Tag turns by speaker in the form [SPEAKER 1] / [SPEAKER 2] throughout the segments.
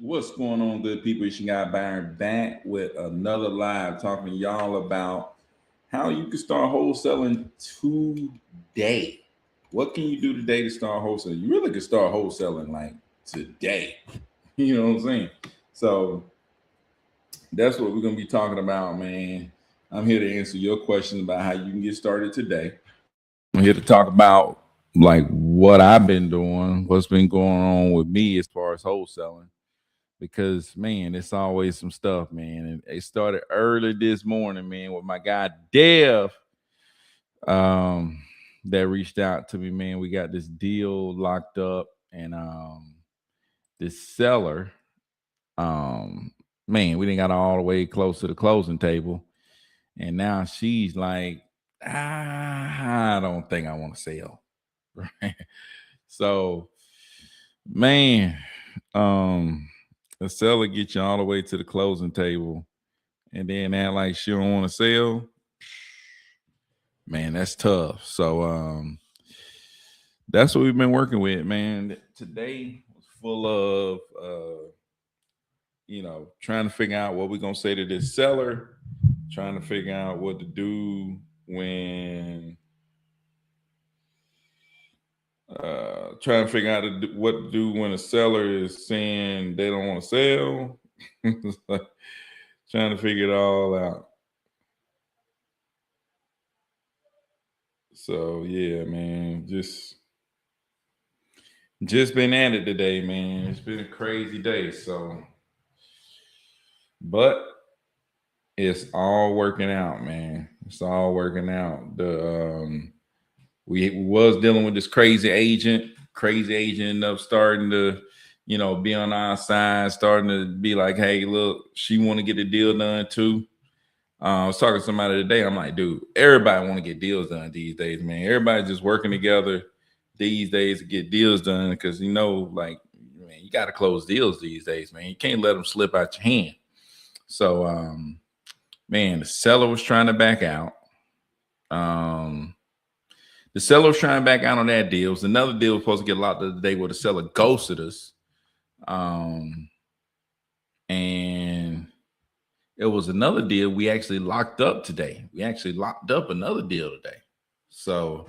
[SPEAKER 1] What's going on, good people? It's your guy Byron back with another live talking to y'all about how you can start wholesaling today. What can you do today to start wholesaling? You really can start wholesaling like today. You know what I'm saying? So that's what we're gonna be talking about, man. I'm here to answer your questions about how you can get started today. I'm here to talk about like what I've been doing, what's been going on with me as far as wholesaling because man, it's always some stuff, man. And it started early this morning, man, with my guy Dev, um, that reached out to me, man. We got this deal locked up, and this seller, um, man, we didn't got all the way close to the closing table, and now she's like, I don't think I want to sell, right? So, man, um, the seller gets you all the way to the closing table and then act like she don't want to sell, man, that's tough. So that's what we've been working with, man. Today was full of trying to figure out what we're gonna say to this seller, trying to figure out what to do when trying to figure out what to do when a seller is saying they don't want to sell. It's like trying to figure it all out. So yeah, man, just been at it today, man. It's been a crazy day. So, but it's all working out, man. It's all working out. We was dealing with this crazy agent. Crazy agent ended up starting to, be on our side, starting to be like, hey, look, she want to get the deal done too. I was talking to somebody today. I'm like, dude, everybody want to get deals done these days, man. Everybody just working together these days to get deals done because like, man, you got to close deals these days, man. You can't let them slip out your hand. So, man, the seller was trying to back out. Um, the seller was trying to back out on that deal. It was another deal was supposed to get locked the other day where the seller ghosted us. Um, and it was another deal we actually locked up today. We actually locked up another deal today. So,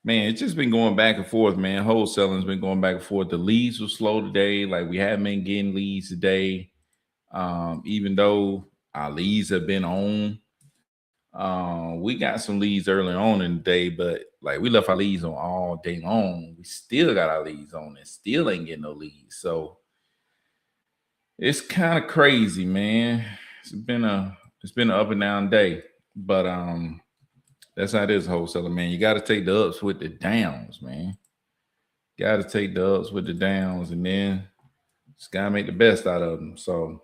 [SPEAKER 1] man, it's just been going back and forth, man. Wholesaling's been going back and forth. The leads were slow today. Like we haven't been getting leads today. Even though our leads have been on. We got some leads early on in the day, but like we left our leads on all day long. We still got our leads on and still ain't getting no leads. So it's kind of crazy, man. It's been an up and down day. But that's how it is, wholesaler, man. You gotta take the ups with the downs, man. Gotta take the ups with the downs and then just gotta make the best out of them. So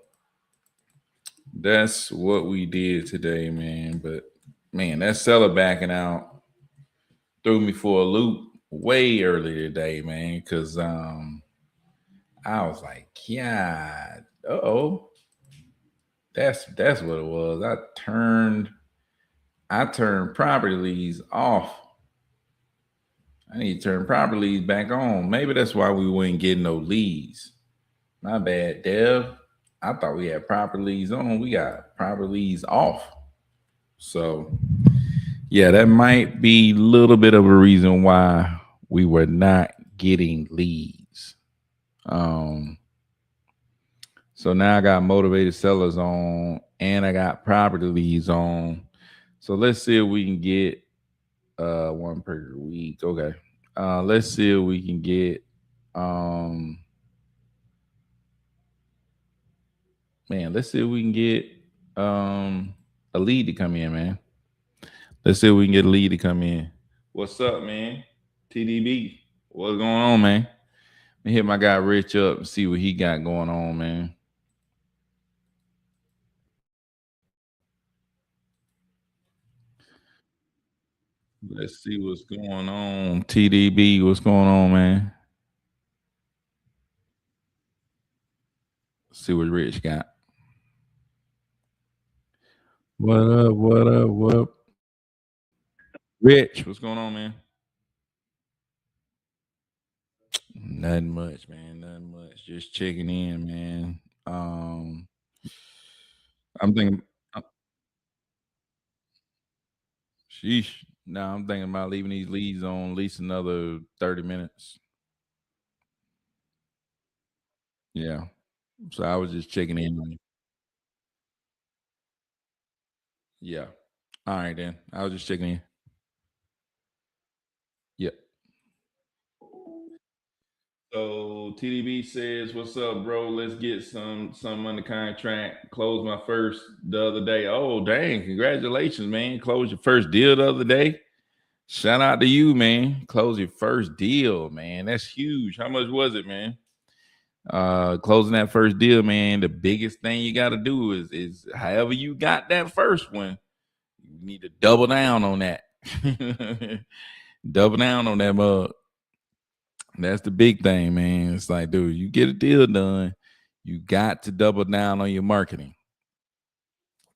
[SPEAKER 1] that's what we did today, man. But man, that seller backing out threw me for a loop way earlier today, man. Cause I was like, yeah, oh, that's what it was. I turned property leads off. I need to turn property leads back on. Maybe that's why we weren't getting no leads. My bad, Dev. I thought we had property leads on. We got property leads off. So yeah, that might be a little bit of a reason why we were not getting leads. Um, so now I got motivated sellers on and I got property leads on. So let's see if we can get one per week. Okay. Let's see if we can get um let's see if we can get um a lead to come in, man. Let's see if we can get a lead to come in. What's up, man? TDB. What's going on, man? Let me hit my guy Rich up and see what he got going on, man. Let's see what's going on. TDB, what's going on, man? See what Rich got. What up? What up? What up? Rich, what's going on, man? Nothing much, man. Nothing much. Just checking in, man. I'm thinking, sheesh. Now I'm thinking about leaving these leads on at least another 30 minutes. Yeah. So I was just checking in. Yeah. All right, then. I was just checking in. Yep. So TDB says, "What's up, bro? Let's get some under contract. Close my first the other day. Oh, dang! Congratulations, man! Close your first deal the other day. Shout out to you, man. Close your first deal, man. That's huge. How much was it, man? Closing that first deal, man. The biggest thing you got to do is however you got that first one, you need to double down on that. Double down on that mug. That's the big thing, man. It's like, dude, you get a deal done, you got to double down on your marketing.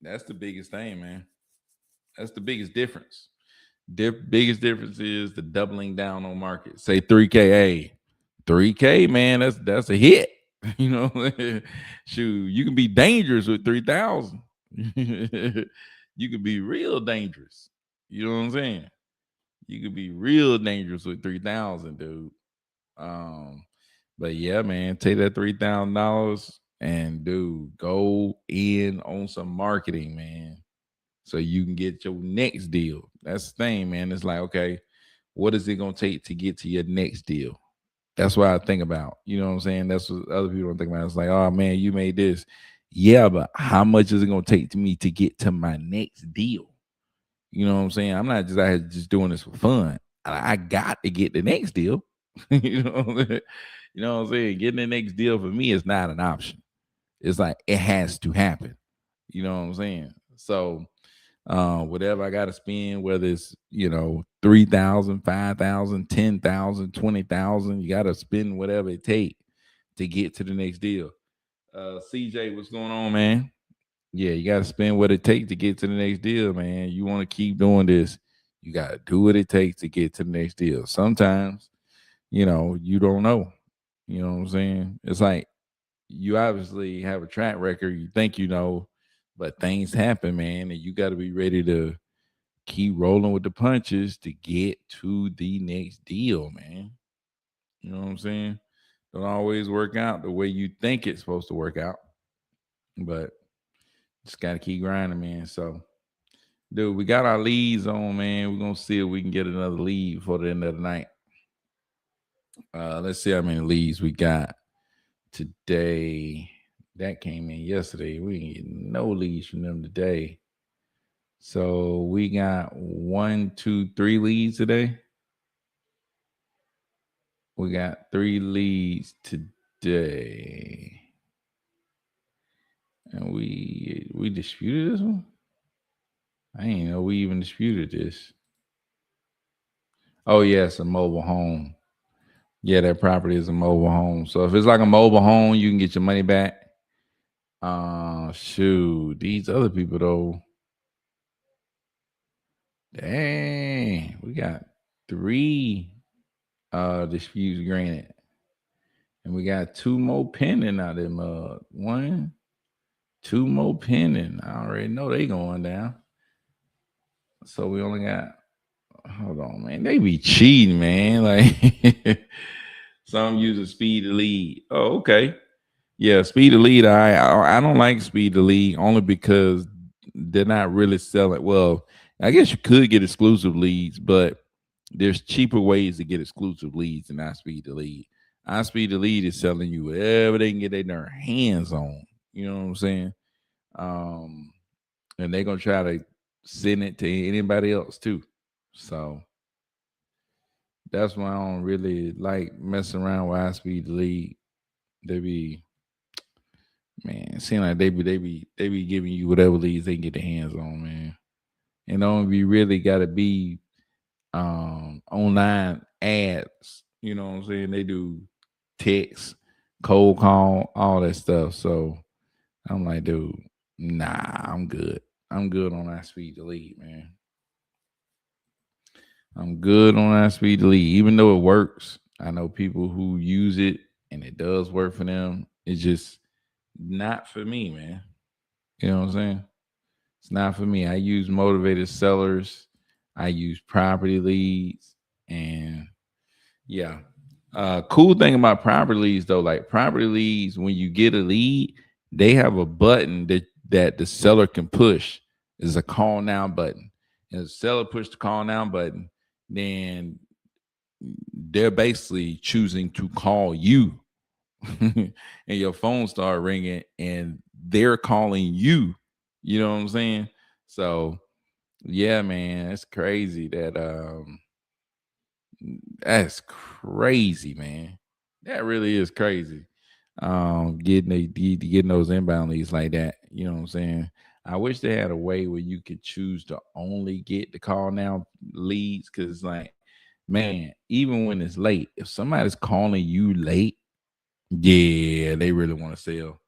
[SPEAKER 1] That's the biggest thing, man. That's the biggest difference. Biggest difference is the doubling down on market. Say 3K, hey, 3K, man. That's a hit. You know, shoot, you can be dangerous with 3,000. You can be real dangerous. You know what I'm saying? You could be real dangerous with 3,000, dude. Um, but yeah, man, take that $3,000 and dude, go in on some marketing, man, so you can get your next deal. That's the thing, man. It's like, okay, what is it gonna take to get to your next deal? That's what I think about. You know what I'm saying? That's what other people don't think about. It's like, oh man, you made this. Yeah, but how much is it gonna take to me to get to my next deal? You know what I'm saying? I'm not just out here just doing this for fun. I got to get the next deal. you know, what I'm saying? You know what I'm saying? Getting the next deal for me is not an option. It's like it has to happen. You know what I'm saying? So whatever I gotta spend, whether it's 3,000, 5,000, 10,000, 20,000, you gotta spend whatever it takes to get to the next deal. CJ, what's going on, man? Yeah, you got to spend what it takes to get to the next deal, man. You want to keep doing this, you got to do what it takes to get to the next deal. Sometimes, you don't know. You know what I'm saying? It's like you obviously have a track record, you think but things happen, man, and you got to be ready to keep rolling with the punches to get to the next deal, man. You know what I'm saying? Don't always work out the way you think it's supposed to work out, but just got to keep grinding, man. So, dude, we got our leads on, man. We're gonna see if we can get another lead for the end of the night. Let's see how many leads we got today. That came in yesterday. We didn't get no leads from them today. So we got 1, 2, 3 leads today. We got 3 leads today. And we disputed this one? I didn't know we even disputed this. Oh, yes, a mobile home. Yeah, that property is a mobile home. So if it's like a mobile home, you can get your money back. Shoot, these other people though. Dang, we got 3 disputes granted. And we got 2 more pending out there, mug. 1, 2 more pending. I already know they going down. So we only got, hold on, man. They be cheating, man. Like some using speed to lead. Oh, okay. Yeah, speed to lead. I don't like speed to lead only because they're not really selling. Well, I guess you could get exclusive leads, but there's cheaper ways to get exclusive leads than I speed to lead. I speed to lead is selling you whatever they can get their hands on. You know what I'm saying? Um, and they're gonna try to send it to anybody else too. So that's why I don't really like messing around with high speed to lead. They be Man, it seem like they be giving you whatever leads they can get their hands on, man. And don't be really gotta be online ads. You know what I'm saying? They do text, cold call, all that stuff. So I'm like, dude, nah, I'm good. I'm good on that speed to lead, man. I'm good on that speed to lead, even though it works.
[SPEAKER 2] I know people who use it and it does work for them. It's just not for me, man. You know what I'm saying? It's not for me. I use motivated sellers. I use property leads, and yeah. Cool thing about property leads though, like property leads, when you get a lead, they have a button that the seller can push. Is a call now button. And the seller push the call now button, then they're basically choosing to call you, and your phone start ringing, and they're calling you. You know what I'm saying? So yeah, man, it's crazy that's crazy, man. That really is crazy. Getting those inbound leads like that. You know what I'm saying? I wish they had a way where you could choose to only get the call now leads, because like, man, even when it's late, if somebody's calling you late, yeah, they really want to sell.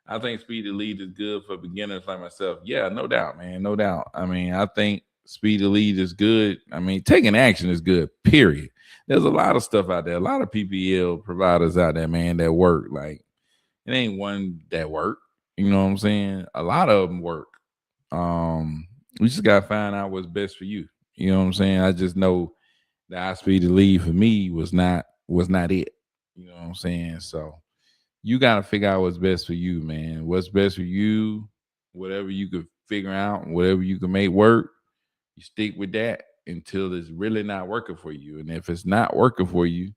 [SPEAKER 2] I think speed to lead is good for beginners like myself. Yeah, no doubt, man. No doubt. I mean, I think speed to lead is good. I mean, taking action is good, period. There's a lot of stuff out there, a lot of PPL providers out there, man, that work. Like, it ain't one that work. You know what I'm saying? A lot of them work. We just gotta find out what's best for you. You know what I'm saying? I just know that high speed to lead for me was not it. You know what I'm saying? So you got to figure out what's best for you, man. What's best for you, whatever you could figure out, whatever you can make work, you stick with that until it's really not working for you. And if it's not working for you,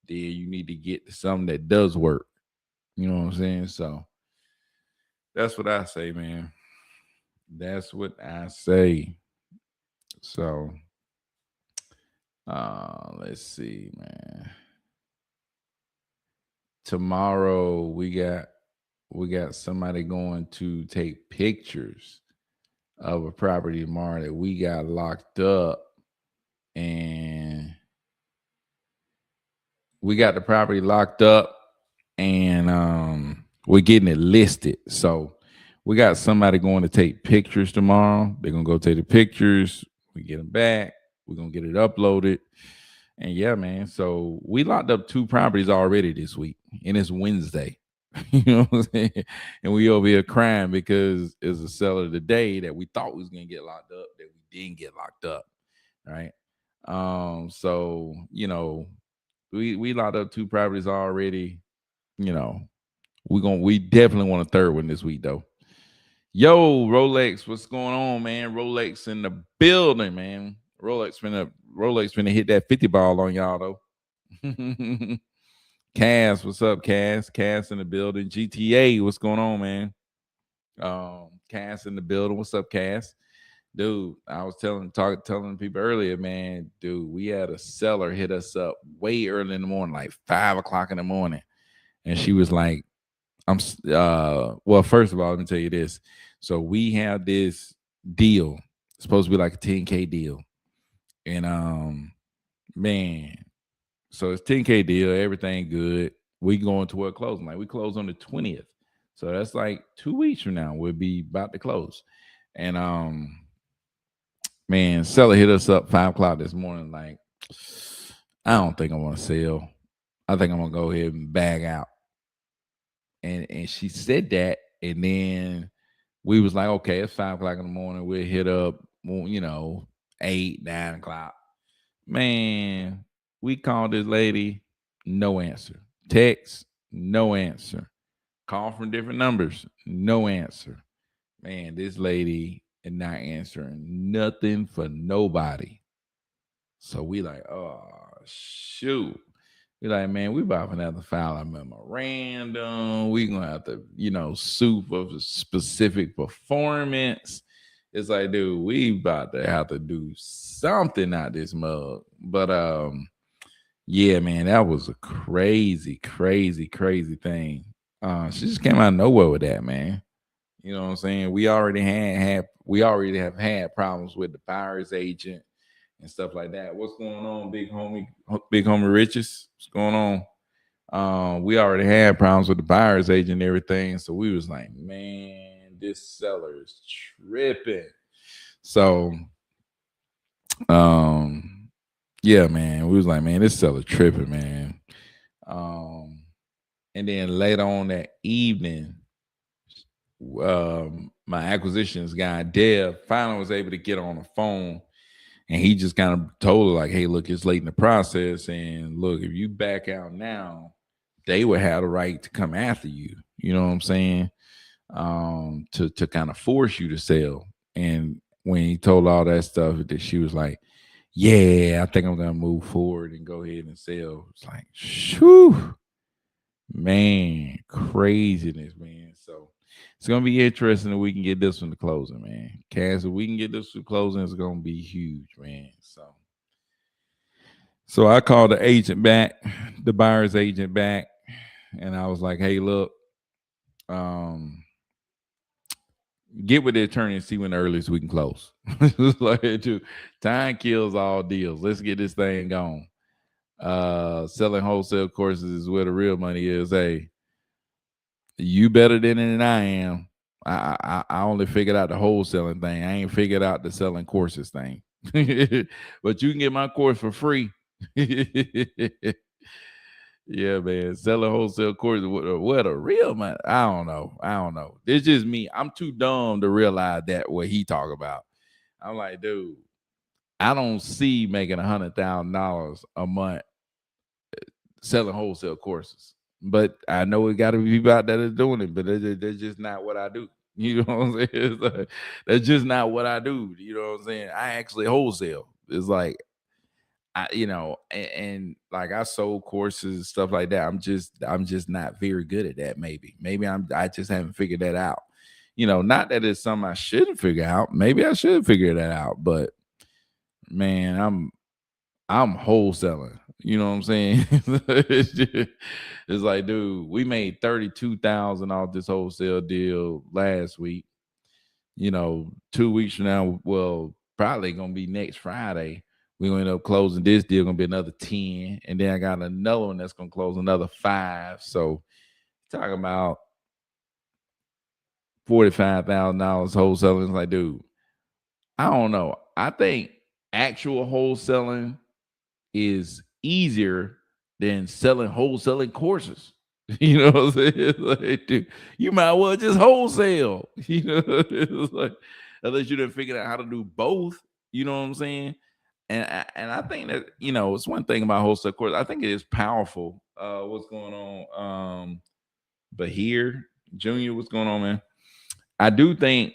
[SPEAKER 2] then you need to get to something that does work. You know what I'm saying? So that's what I say, man. That's what I say. So let's see, man. Tomorrow we got somebody going to take pictures of a property tomorrow that we got locked up, and we got the property locked up, and we're getting it listed. So we got somebody going to take pictures tomorrow. They're gonna go take the pictures. We get them back. We're gonna get it uploaded. And yeah, man. So we locked up 2 properties already this week, and it's Wednesday. You know what I'm saying? And we over here crying because it's a seller today that we thought was gonna get locked up that we didn't get locked up. Right. So we locked up 2 properties already. You know, we definitely want a third one this week though. Yo, Rolex, what's going on, man? Rolex in the building, man. Rolex finna hit that 50 ball on y'all though. Cass, what's up, Cass? Cass in the building. GTA, what's going on, man? Cass in the building. What's up, Cass? Dude, I was telling people earlier, man. Dude, we had a seller hit us up way early in the morning, like 5 o'clock in the morning, and she was like, well, first of all, let me tell you this. So we have this deal. It's supposed to be like a 10K deal, and man, so it's 10K deal, everything good. We going toward closing. Like we close on the 20th. So that's like 2 weeks from now. We'll be about to close. And man, seller hit us up 5 o'clock this morning. Like, I don't think I want to sell. I think I'm gonna go ahead and bag out. And she said that, and then we was like, okay, it's 5 o'clock in the morning. We'll hit up, 8, 9 o'clock. Man, we called this lady, no answer. Text, no answer. Call from different numbers, no answer. Man, this lady is not answering nothing for nobody. So we like, oh shoot. We like, man, we about to have to file a memorandum. We gonna have to, sue for specific performance. It's like, dude, we about to have to do something out this mug. But yeah, man, that was a crazy, crazy, crazy thing. She just came out of nowhere with that, man. You know what I'm saying? We already have had problems with the buyer's agent and stuff like that. What's going on, big homie Riches? What's going on? We already had problems with the buyer's agent and everything. So we was like, man, this seller is tripping. So um yeah, man, we was like, man, this seller tripping, man. And then later on that evening, my acquisitions guy, Dev, finally was able to get on the phone, and he just kind of told her, like, hey, look, it's late in the process. And look, if you back out now, they would have the right to come after you. You know what I'm saying? To kind of force you to sell. And when he told all that stuff, that she was like, yeah, I think I'm gonna move forward and go ahead and sell. It's like, shoo, man, craziness, man. So it's gonna be interesting if we can get this one to closing, man. Cass, if we can get this to closing, it's gonna be huge, man. So I called the agent back, the buyer's agent back, and I was like, hey, look, get with the attorney and see when the earliest we can close. Like, dude, time kills all deals. Let's get this thing going. Selling wholesale courses is where the real money is. Hey, you better than I am. I only figured out the wholesaling thing. I ain't figured out the selling courses thing. But you can get my course for free. Yeah, man. Selling wholesale courses. What a real man. I don't know. It's just me. I'm too dumb to realize that what he talk about. I'm like, dude, I don't see making $100,000 a month selling wholesale courses. But I know it got to be people out there that's doing it, but that's just not what I do. You know what I'm saying? It's like, that's just not what I do. You know what I'm saying? I actually wholesale. It's like, and like I sold courses and stuff like that. I'm just not very good at that. Maybe I just haven't figured that out. Not that it's something I shouldn't figure out. Maybe I should figure that out. But man, I'm wholesaling. You know what I'm saying? It's like, dude, we made 32,000 off this wholesale deal last week. 2 weeks from now, well, probably gonna be next Friday. We're gonna end up closing this deal, gonna be another 10. And then I got another one that's gonna close another 5. So talking about $45,000 wholesaling. It's like, dude, I don't know. I think actual wholesaling is easier than selling wholesaling courses. You know what I'm saying? Like, dude, you might well just wholesale. It's like, unless you didn't figure out how to do both. You know what I'm saying? And I think that it's one thing about wholesale course. I think it is powerful. What's going on? But here, Junior, what's going on, man? I do think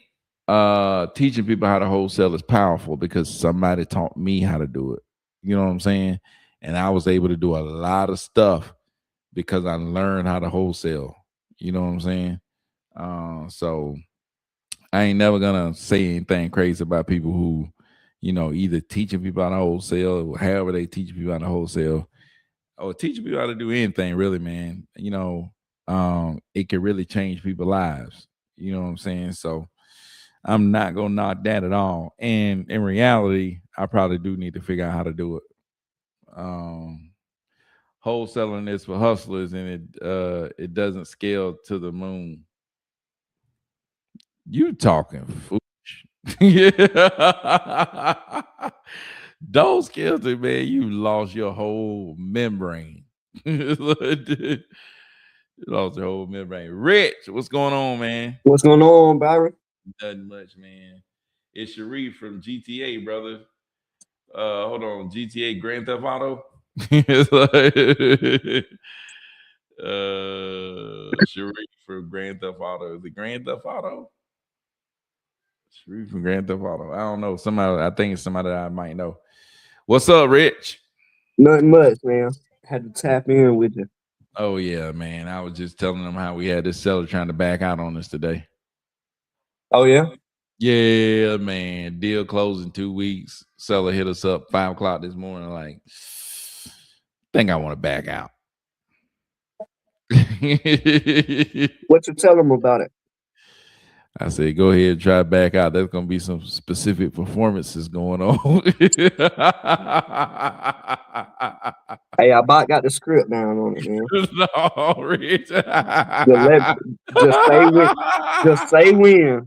[SPEAKER 2] teaching people how to wholesale is powerful because somebody taught me how to do it. You know what I'm saying? And I was able to do a lot of stuff because I learned how to wholesale. You know what I'm saying? So I ain't never gonna say anything crazy about people who, either teaching people how to wholesale or however they teach people how to wholesale or teaching people how to do anything really, man. It can really change people's lives. You know what I'm saying? So I'm not gonna knock that at all. And in reality, I probably do need to figure out how to do it. Wholesaling is for hustlers, and it doesn't scale to the moon. You talking foolish? Yeah. Don't scale to, man. You lost your whole membrane. You lost your whole membrane. Rich, what's going on, man?
[SPEAKER 3] What's going on, Byron?
[SPEAKER 2] Nothing much, man. It's Sharif from GTA, brother. Hold on, GTA Grand Theft Auto. Sharif from Grand Theft Auto. Is it Grand Theft Auto? Sharif from Grand Theft Auto. I don't know. Somebody, I think it's somebody that I might know. What's up, Rich?
[SPEAKER 3] Nothing much, man. Had to tap in with you.
[SPEAKER 2] Oh yeah, man. I was just telling them how we had this seller trying to back out on us today.
[SPEAKER 3] Oh yeah?
[SPEAKER 2] Yeah, man. Deal closed in 2 weeks. Seller hit us up 5 o'clock this morning. Like, think I want to back out.
[SPEAKER 3] What you tell them about it?
[SPEAKER 2] I said, go ahead and try back out. There's going to be some specific performances going on.
[SPEAKER 3] Hey, I about got the script down on it, man.
[SPEAKER 2] No, Rich.
[SPEAKER 3] Just say when. Just say when.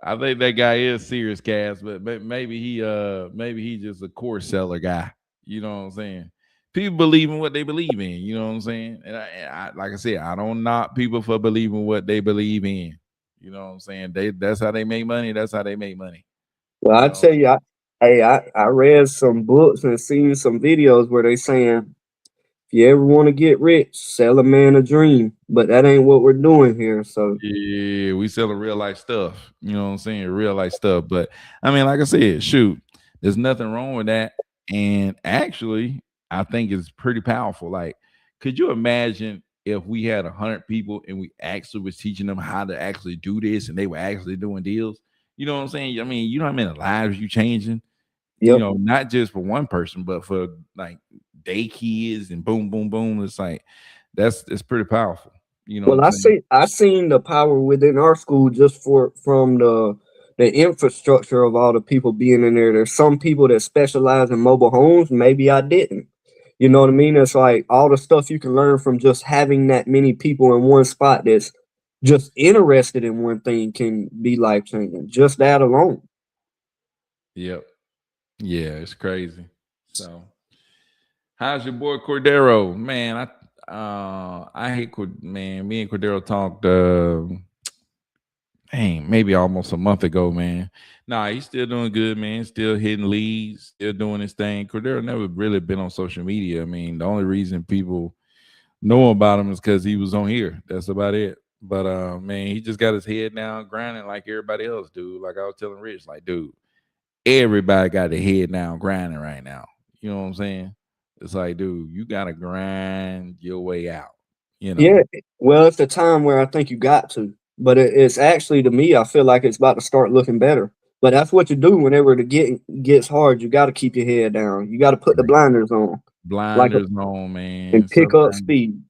[SPEAKER 2] I think that guy is serious, Cass, but maybe he just a course seller guy. You know what I'm saying? People believe in what they believe in. You know what I'm saying? And I like I said, I don't knock people for believing what they believe in. You know what I'm saying? That's how they make money. That's how they make money.
[SPEAKER 3] Well,
[SPEAKER 2] You
[SPEAKER 3] I
[SPEAKER 2] know.
[SPEAKER 3] tell you, I read some books and seen some videos where they saying if you ever want to get rich, sell a man a dream. But that ain't what we're doing here. So
[SPEAKER 2] Yeah, we selling real life stuff. You know what I'm saying? Real life stuff. But I mean, like I said, shoot, there's nothing wrong with that. And actually, I think it's pretty powerful. Like, could you imagine if we had 100 people and we actually was teaching them how to actually do this and they were actually doing deals? You know what I'm saying? I mean, you know how many lives you changing? You
[SPEAKER 3] yep.
[SPEAKER 2] know, not just for one person, but for like day kids and boom, boom, boom. It's like it's pretty powerful. You know what
[SPEAKER 3] Well,
[SPEAKER 2] I'm saying?
[SPEAKER 3] I seen the power within our school just for from the infrastructure of all the people being in there. There's some people that specialize in mobile homes. Maybe I didn't. You know what I mean? It's like all the stuff you can learn from just having that many people in one spot that's just interested in one thing can be life changing. Just that alone.
[SPEAKER 2] Yep. Yeah, it's crazy. So, how's your boy Cordero? Man, I hate man. Me and Cordero talked dang, maybe almost a month ago, man. Nah, he's still doing good, man. Still hitting leads, still doing his thing. Cordero never really been on social media. I mean, the only reason people know about him is because he was on here. That's about it. But man, he just got his head down, grinding like everybody else, dude. Like I was telling Rich, like, dude, everybody got their head down grinding right now. You know what I'm saying? It's like, dude, you gotta grind your way out. You
[SPEAKER 3] Yeah.
[SPEAKER 2] know.
[SPEAKER 3] Well, it's the time where I think you got to. But it's actually to me, I feel like it's about to start looking better. But that's what you do whenever the gets hard. You got to keep your head down. You got to put the blinders on, like
[SPEAKER 2] Blinders on, man.
[SPEAKER 3] and pick up
[SPEAKER 2] Sometimes
[SPEAKER 3] speed.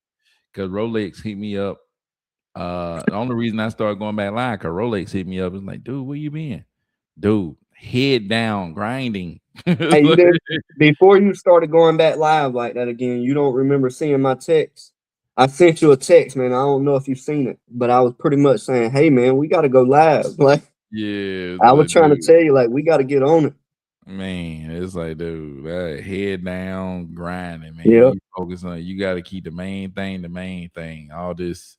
[SPEAKER 2] because Rolex hit me up. The only reason I started going back live because Rolex hit me up. It's like, dude, where you been? Dude, head down, grinding.
[SPEAKER 3] Hey,
[SPEAKER 2] It's
[SPEAKER 3] you
[SPEAKER 2] like,
[SPEAKER 3] did before you started going back live like that again. You don't remember seeing my text. I sent you a text, man. I don't know if you've seen it, but I was pretty much saying, "Hey, man, we got to go live." Like
[SPEAKER 2] yeah, it's
[SPEAKER 3] I was
[SPEAKER 2] like,
[SPEAKER 3] trying to
[SPEAKER 2] dude.
[SPEAKER 3] tell you, like we got to get on it.
[SPEAKER 2] Man, it's like, dude, head down, grinding, man.
[SPEAKER 3] Yeah.
[SPEAKER 2] You focus on it. You got to keep the main thing, the main thing. All this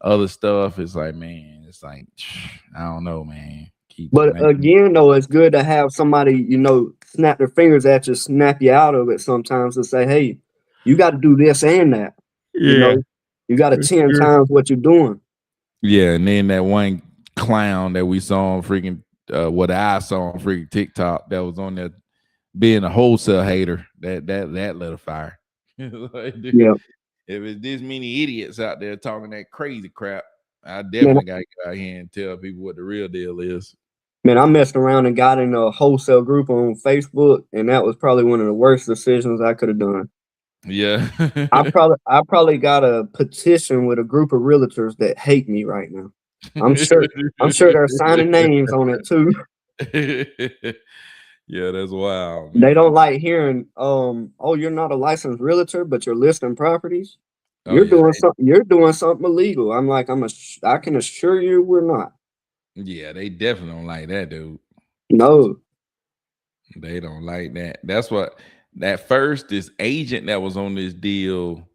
[SPEAKER 2] other stuff is like, man, it's like, I don't know, man. Keep the
[SPEAKER 3] But
[SPEAKER 2] main.
[SPEAKER 3] again, though, it's good to have somebody, snap their fingers at you, snap you out of it sometimes and say, hey, you got to do this and that. You
[SPEAKER 2] Yeah.
[SPEAKER 3] know, you got to 10
[SPEAKER 2] Sure.
[SPEAKER 3] times what you're doing.
[SPEAKER 2] Yeah, and then that one clown that we saw on freaking what I saw on freaking TikTok that was on there being a wholesale hater, that lit a fire. Like, dude,
[SPEAKER 3] Yeah.
[SPEAKER 2] if it's this many idiots out there talking that crazy crap, I
[SPEAKER 3] Man,
[SPEAKER 2] definitely gotta get out here and tell people what the real deal is.
[SPEAKER 3] man, I messed around and got in a wholesale group on Facebook, and that was probably one of the worst decisions I could have done.
[SPEAKER 2] Yeah.
[SPEAKER 3] I probably got a petition with a group of realtors that hate me right now. I'm sure I'm sure they're signing names on it too.
[SPEAKER 2] Yeah, that's wild,
[SPEAKER 3] They don't
[SPEAKER 2] man.
[SPEAKER 3] like hearing, oh, you're not a licensed realtor, but you're listing properties.
[SPEAKER 2] Oh yeah,
[SPEAKER 3] You're doing something illegal. I'm like, I can assure you we're not.
[SPEAKER 2] they definitely don't like that, dude.
[SPEAKER 3] No.
[SPEAKER 2] They don't like that. That's what that first this agent that was on this deal,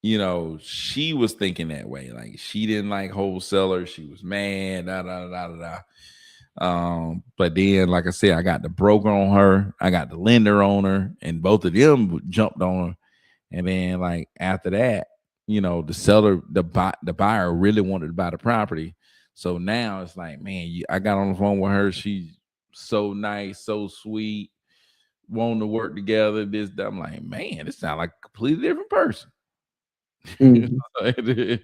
[SPEAKER 2] she was thinking that way. Like she didn't like wholesaler. She was mad. Da da da da da. But then, like I said, I got the broker on her, I got the lender on her, and both of them jumped on her. And then, like after that, the seller, the buyer really wanted to buy the property. So now it's like, man, I got on the phone with her. She's so nice, so sweet, wanting to work together. This, that. I'm like, man, this sounds like a completely different person.
[SPEAKER 3] Mhm.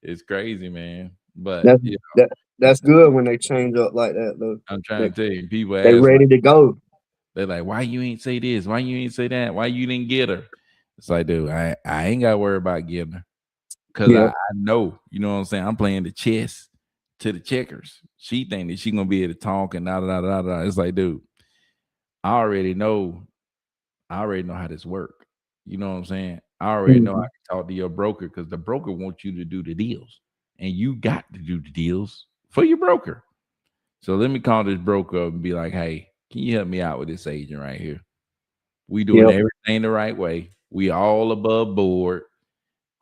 [SPEAKER 2] It's crazy, man. But
[SPEAKER 3] That's that that's good when they change up like that though.
[SPEAKER 2] I'm
[SPEAKER 3] They
[SPEAKER 2] trying to tell you, people
[SPEAKER 3] they
[SPEAKER 2] ask like,
[SPEAKER 3] ready to go.
[SPEAKER 2] they're like, why you ain't say this? Why you ain't say that? Why you didn't get her? It's like, dude, I ain't got to worry about getting her because I
[SPEAKER 3] Yeah.
[SPEAKER 2] know, you know what I'm saying? I'm playing the chess to the checkers. She think that she gonna be able to talk and da da da da da. It's like, dude, I already know. I already know how this work. You know what I'm saying? I already know I
[SPEAKER 3] Mhm.
[SPEAKER 2] can talk to your broker because the broker wants you to do the deals, and you got to do the deals for your broker. So let me call this broker up and be like, hey, can you help me out with this agent right here? We doing
[SPEAKER 3] Yep.
[SPEAKER 2] everything the right way. We all above board,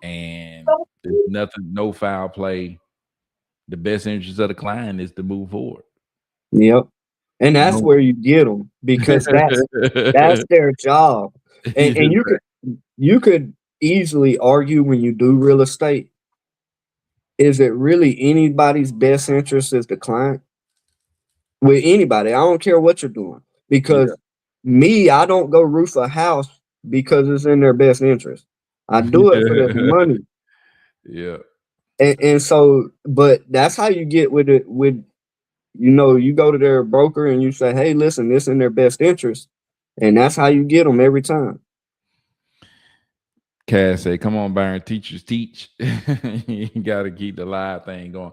[SPEAKER 2] and there's nothing, no foul play. The best interest of the client is to move forward.
[SPEAKER 3] Yep. And that's
[SPEAKER 2] No.
[SPEAKER 3] where you get them, because that's their job. And you could easily argue, when you do real estate, is it really anybody's best interest as the client? With anybody, I don't care what you're doing. Because I don't go roof a house because it's in their best interest. I do it for this money.
[SPEAKER 2] Yeah.
[SPEAKER 3] And so, but that's how you get with it. With, you go to their broker and you say, hey, listen, this in their best interest. And that's how you get them every time.
[SPEAKER 2] Cass say, come on, Byron, teachers teach. You got to keep the live thing going.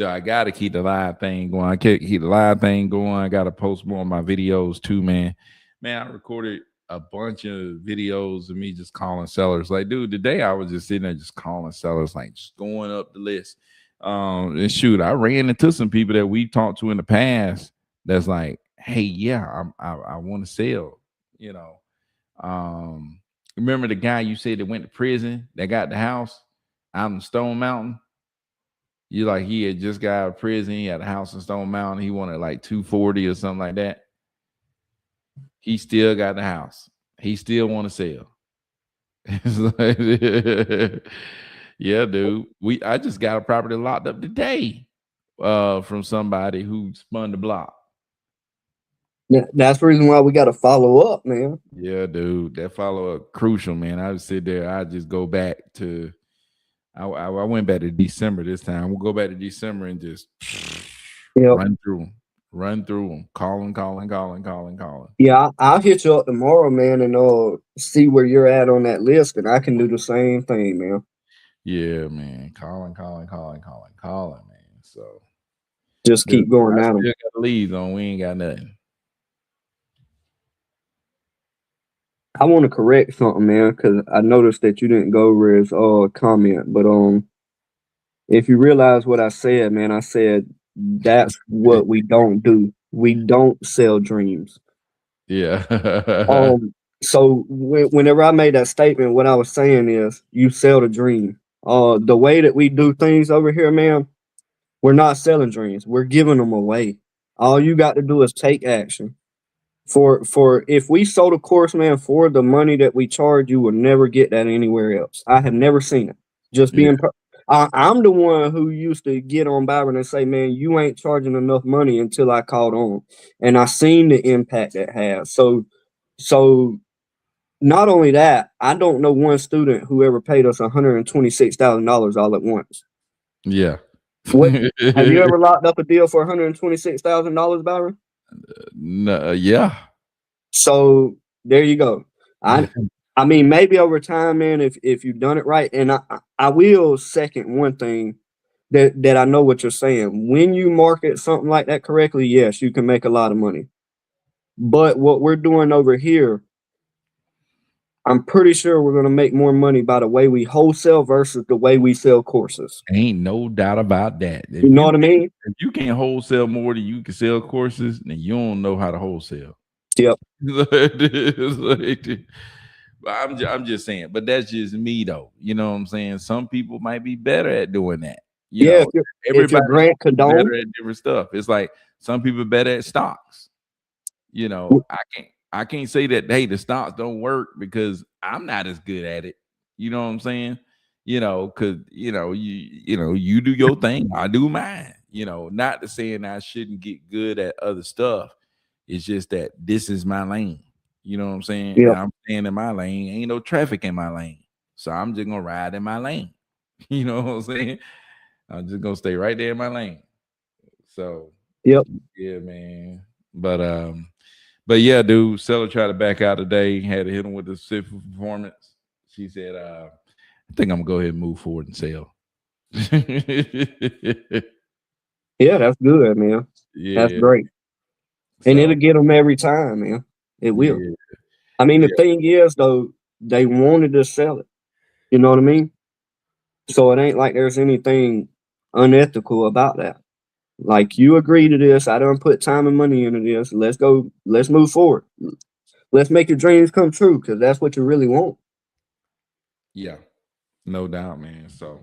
[SPEAKER 2] I got to keep the live thing going. I can't keep the live thing going. I got to post more of my videos too, man. Man, I recorded a bunch of videos of me just calling sellers. Like, dude, today I was just sitting there just calling sellers, like just going up the list. And shoot, I ran into some people that we talked to in the past that's like, hey, yeah, I want to sell, Remember the guy you said that went to prison that got the house out in Stone Mountain? You like, he had just got out of prison. He had a house in Stone Mountain. He wanted like 240 or something like that. He still got the house. He still want to sell. Yeah, dude. I just got a property locked up today from somebody who spun the block.
[SPEAKER 3] That's the reason why we got to follow up, man.
[SPEAKER 2] Yeah, dude. That follow up crucial, man. I would sit there. I just go back to. I went back to December this time. We'll go back to December and just run through them, calling.
[SPEAKER 3] Yeah, I'll hit you up tomorrow, man, and see where you're at on that list, and I can do the same thing, man.
[SPEAKER 2] Yeah, man, calling, man. So
[SPEAKER 3] just keep going at them.
[SPEAKER 2] Still got leads on. We ain't got nothing.
[SPEAKER 3] I want to correct something, man, because I noticed that you didn't go over his comment. But if you realize what I said, man, I said that's what we don't do. We don't sell dreams.
[SPEAKER 2] Yeah.
[SPEAKER 3] So whenever I made that statement, what I was saying is you sell the dream. The way that we do things over here, man, we're not selling dreams. We're giving them away. All you got to do is take action. For if we sold a course, man, for the money that we charge, you will never get that anywhere else. I have never seen it. Just being, I'm the one who used to get on Byron and say, man, you ain't charging enough money until I caught on, and I seen the impact it has. So not only that, I don't know one student who ever paid us $126,000 all at once.
[SPEAKER 2] Yeah.
[SPEAKER 3] What have you ever locked up a deal for $126,000, Byron?
[SPEAKER 2] No, yeah.
[SPEAKER 3] So there you go. I mean, maybe over time, man, if you've done it right, and I will second one thing that I know what you're saying. When you market something like that correctly, yes, you can make a lot of money. But what we're doing over here, I'm pretty sure we're going to make more money by the way we wholesale versus the way we sell courses.
[SPEAKER 2] Ain't no doubt about that.
[SPEAKER 3] You know what I mean?
[SPEAKER 2] If you can't wholesale more than you can sell courses, then you don't know how to wholesale.
[SPEAKER 3] Yep.
[SPEAKER 2] I'm just saying, but that's just me though. You know what I'm saying? Some people might be better at doing that.
[SPEAKER 3] If you're Grant Cardone,
[SPEAKER 2] better at different stuff. It's like some people are better at stocks. I can't say that, hey, the stocks don't work because I'm not as good at it. You know what I'm saying? Because you do your thing, I do mine. Not to saying I shouldn't get good at other stuff. It's just that this is my lane. You know what I'm saying?
[SPEAKER 3] Yep.
[SPEAKER 2] And I'm staying in my lane. Ain't no traffic in my lane. So I'm just gonna ride in my lane. You know what I'm saying? I'm just gonna stay right there in my lane. So
[SPEAKER 3] yep.
[SPEAKER 2] Yeah, man. But yeah, dude, seller tried to back out today, had to hit him with the swift performance. She said, I think I'm gonna go ahead and move forward and sell.
[SPEAKER 3] Yeah, that's good, man.
[SPEAKER 2] Yeah.
[SPEAKER 3] That's great. And it'll get them every time, man. It will. Yeah. I mean, the thing is, though, they wanted to sell it. You know what I mean? So it ain't like there's anything unethical about that. Like, you agree to this. I done put time and money into this. Let's go. Let's move forward. Let's make your dreams come true, because that's what you really want.
[SPEAKER 2] Yeah, no doubt, man. So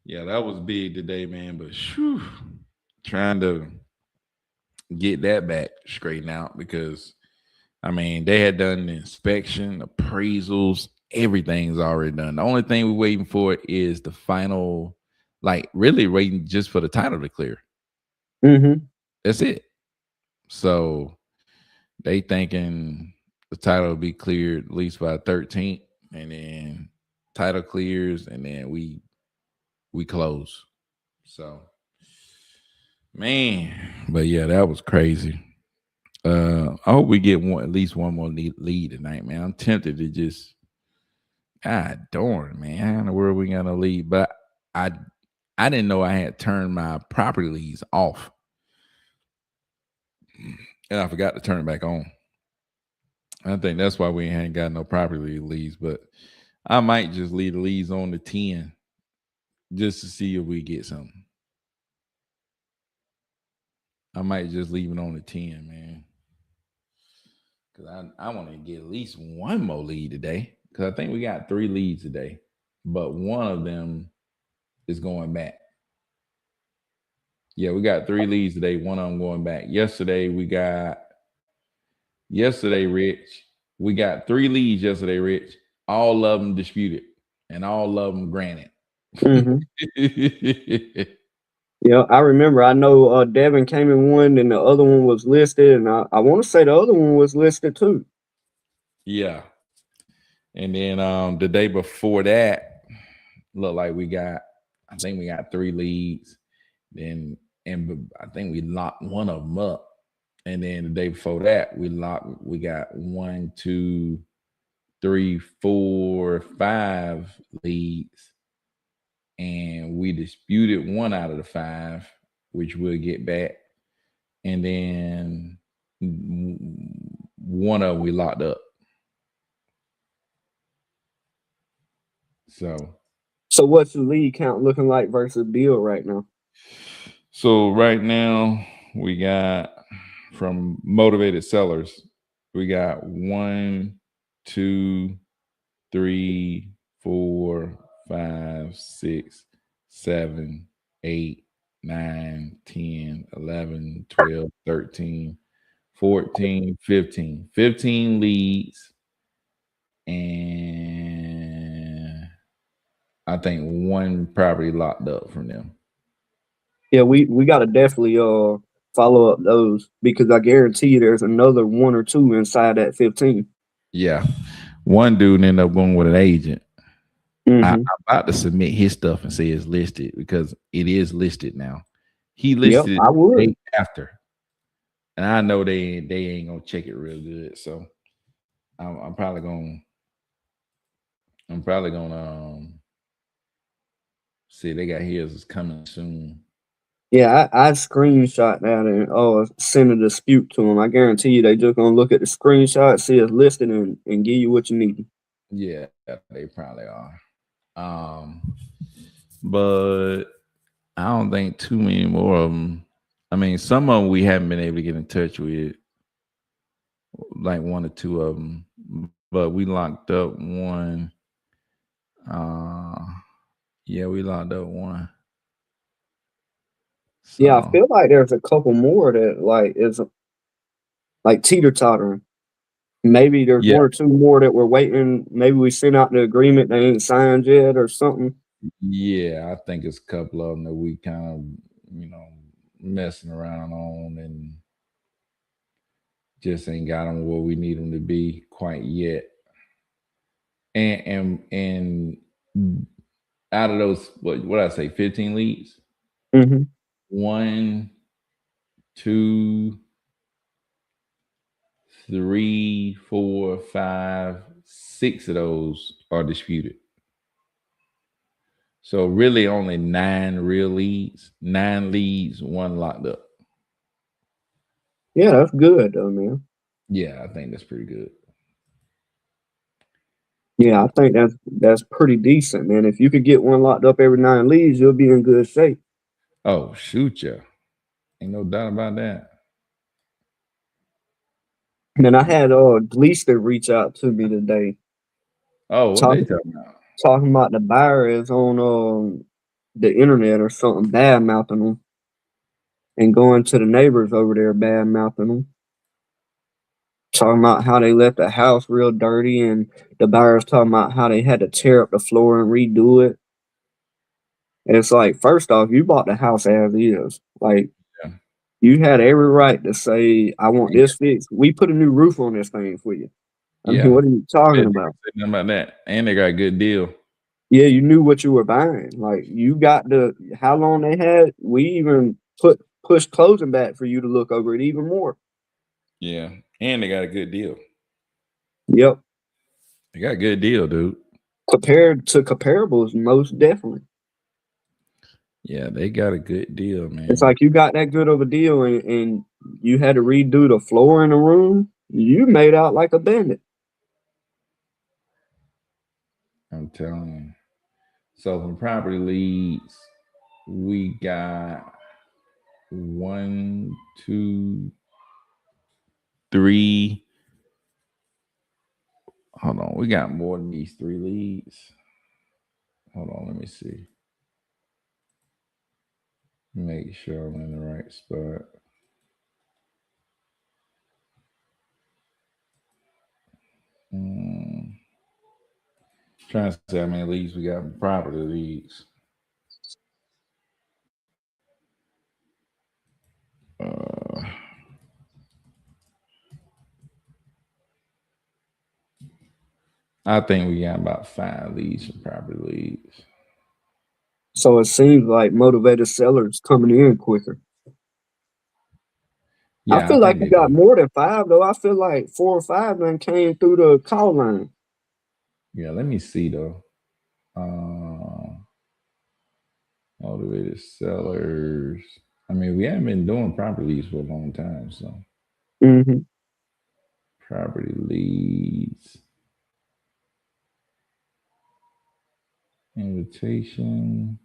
[SPEAKER 2] yeah, that was big today, man. But whew, trying to get that back straightened out because I mean they had done the inspection, appraisals, everything's already done. The only thing we're waiting for is the final, like really waiting just for the title to clear.
[SPEAKER 3] Mm-hmm.
[SPEAKER 2] That's it. So they thinking the title will be cleared at least by 13th, and then title clears, and then we close. So man, but yeah, that was crazy. I hope we get at least one more lead tonight, man. I'm tempted to just God darn, man. I don't know where we got a lead, but I I didn't know I had turned my property leads off. And I forgot to turn it back on. I think that's why we ain't got no property leads, but I might just leave the leads on to 10 just to see if we get something. I might just leave it on to 10, man. Because I want to get at least one more lead today. Because I think we got 3 leads today, but one of them is going back. Yeah, we got 3 leads today. One of them going back. Yesterday, Rich, we got 3 leads yesterday, Rich. All of them disputed and all of them granted.
[SPEAKER 3] Mm-hmm. Yeah, I remember. I know Devin came in one, and the other one was listed, and I want to say the other one was listed too.
[SPEAKER 2] Yeah. And then the day before that, looked like I think we got 3 leads. Then and I think we locked one of them up. And then the day before that, we got 1, 2, 3, 4, 5 leads. And we disputed 1 out of the 5, which we'll get back. And then 1 of them we locked up. So
[SPEAKER 3] what's the lead count looking like versus Bill right now?
[SPEAKER 2] So right now we got from motivated sellers, we got 1, 2, 3, 4, 5, 6, 7, 8, 9, 10, 11, 12, 13, 14, 15. 15 leads. And I think 1 property locked up from them.
[SPEAKER 3] Yeah, we got to definitely follow up those, because I guarantee you there's another 1 or 2 inside that 15.
[SPEAKER 2] Yeah. One dude ended up going with an agent.
[SPEAKER 3] Mm-hmm.
[SPEAKER 2] I'm about to submit his stuff and say it's listed because it is listed now. He listed
[SPEAKER 3] I would.
[SPEAKER 2] the day after. And I know they ain't gonna check it real good. So I'm probably gonna see they got his is coming soon.
[SPEAKER 3] Yeah, I screenshot that and send a dispute to them. I guarantee you they just gonna look at the screenshot, see it's listed, and give you what you need.
[SPEAKER 2] Yeah, they probably are. But I don't think too many more of them. I mean, some of them we haven't been able to get in touch with, like 1 or 2 of them. But we locked up 1. Yeah, we locked up 1. So,
[SPEAKER 3] Yeah, I feel like there's a couple more that like is like teeter-tottering. Maybe there's 1 or 2 more that we're waiting. Maybe we sent out the agreement, they ain't signed yet or something.
[SPEAKER 2] Yeah, I think it's a couple of them that we kind of, messing around on and just ain't got them where we need them to be quite yet. And out of those, what I say, 15 leads,
[SPEAKER 3] Mm-hmm.
[SPEAKER 2] 1, 2, 3, 4, 5, 6 of those are disputed. So really only 9 real leads, 9 leads, 1 locked up.
[SPEAKER 3] Yeah, that's good though, man.
[SPEAKER 2] Yeah, I think that's pretty good.
[SPEAKER 3] Yeah, I think that's pretty decent, man. If you could get 1 locked up every 9 leads, you'll be in good shape.
[SPEAKER 2] Oh, shoot ya. Ain't no doubt about that.
[SPEAKER 3] And then I had Gleaster reach out to me today,
[SPEAKER 2] Oh, what they talking about?
[SPEAKER 3] talking about the buyer is on the internet or something, bad mouthing them, and going to the neighbors over there bad mouthing them. Talking about how they left the house real dirty, and the buyers talking about how they had to tear up the floor and redo it. And it's like, first off, you bought the house as is. Like,
[SPEAKER 2] Yeah.
[SPEAKER 3] you had every right to say, I want
[SPEAKER 2] Yeah.
[SPEAKER 3] this fixed. We put a new roof on this thing for you. I
[SPEAKER 2] Yeah.
[SPEAKER 3] mean, what are you talking
[SPEAKER 2] They
[SPEAKER 3] about?
[SPEAKER 2] say nothing about that. And they got a good deal.
[SPEAKER 3] Yeah, you knew what you were buying. Like, you got how long they had. We even pushed closing back for you to look over it even more.
[SPEAKER 2] Yeah. And they got a good deal.
[SPEAKER 3] Yep.
[SPEAKER 2] They got a good deal, dude.
[SPEAKER 3] Compared to comparables, most definitely.
[SPEAKER 2] Yeah, they got a good deal, man.
[SPEAKER 3] It's like you got that good of a deal and you had to redo the floor in the room. You made out like a bandit.
[SPEAKER 2] I'm telling you. So from property leads, we got 1, 2, 3. Hold on. We got more than these 3 leads. Hold on, let me see. Make sure I'm in the right spot. Trying to see how many leads we got from property leads. I think we got about 5 leads from property leads.
[SPEAKER 3] So it seems like motivated sellers coming in quicker.
[SPEAKER 2] Yeah,
[SPEAKER 3] I feel like you
[SPEAKER 2] they
[SPEAKER 3] got
[SPEAKER 2] do.
[SPEAKER 3] more than 5 though. I feel like 4 or 5 then came through the call line.
[SPEAKER 2] Yeah, let me see though. Motivated sellers. I mean, we haven't been doing property leads for a long time, so
[SPEAKER 3] Mm-hmm.
[SPEAKER 2] property leads. Invitation.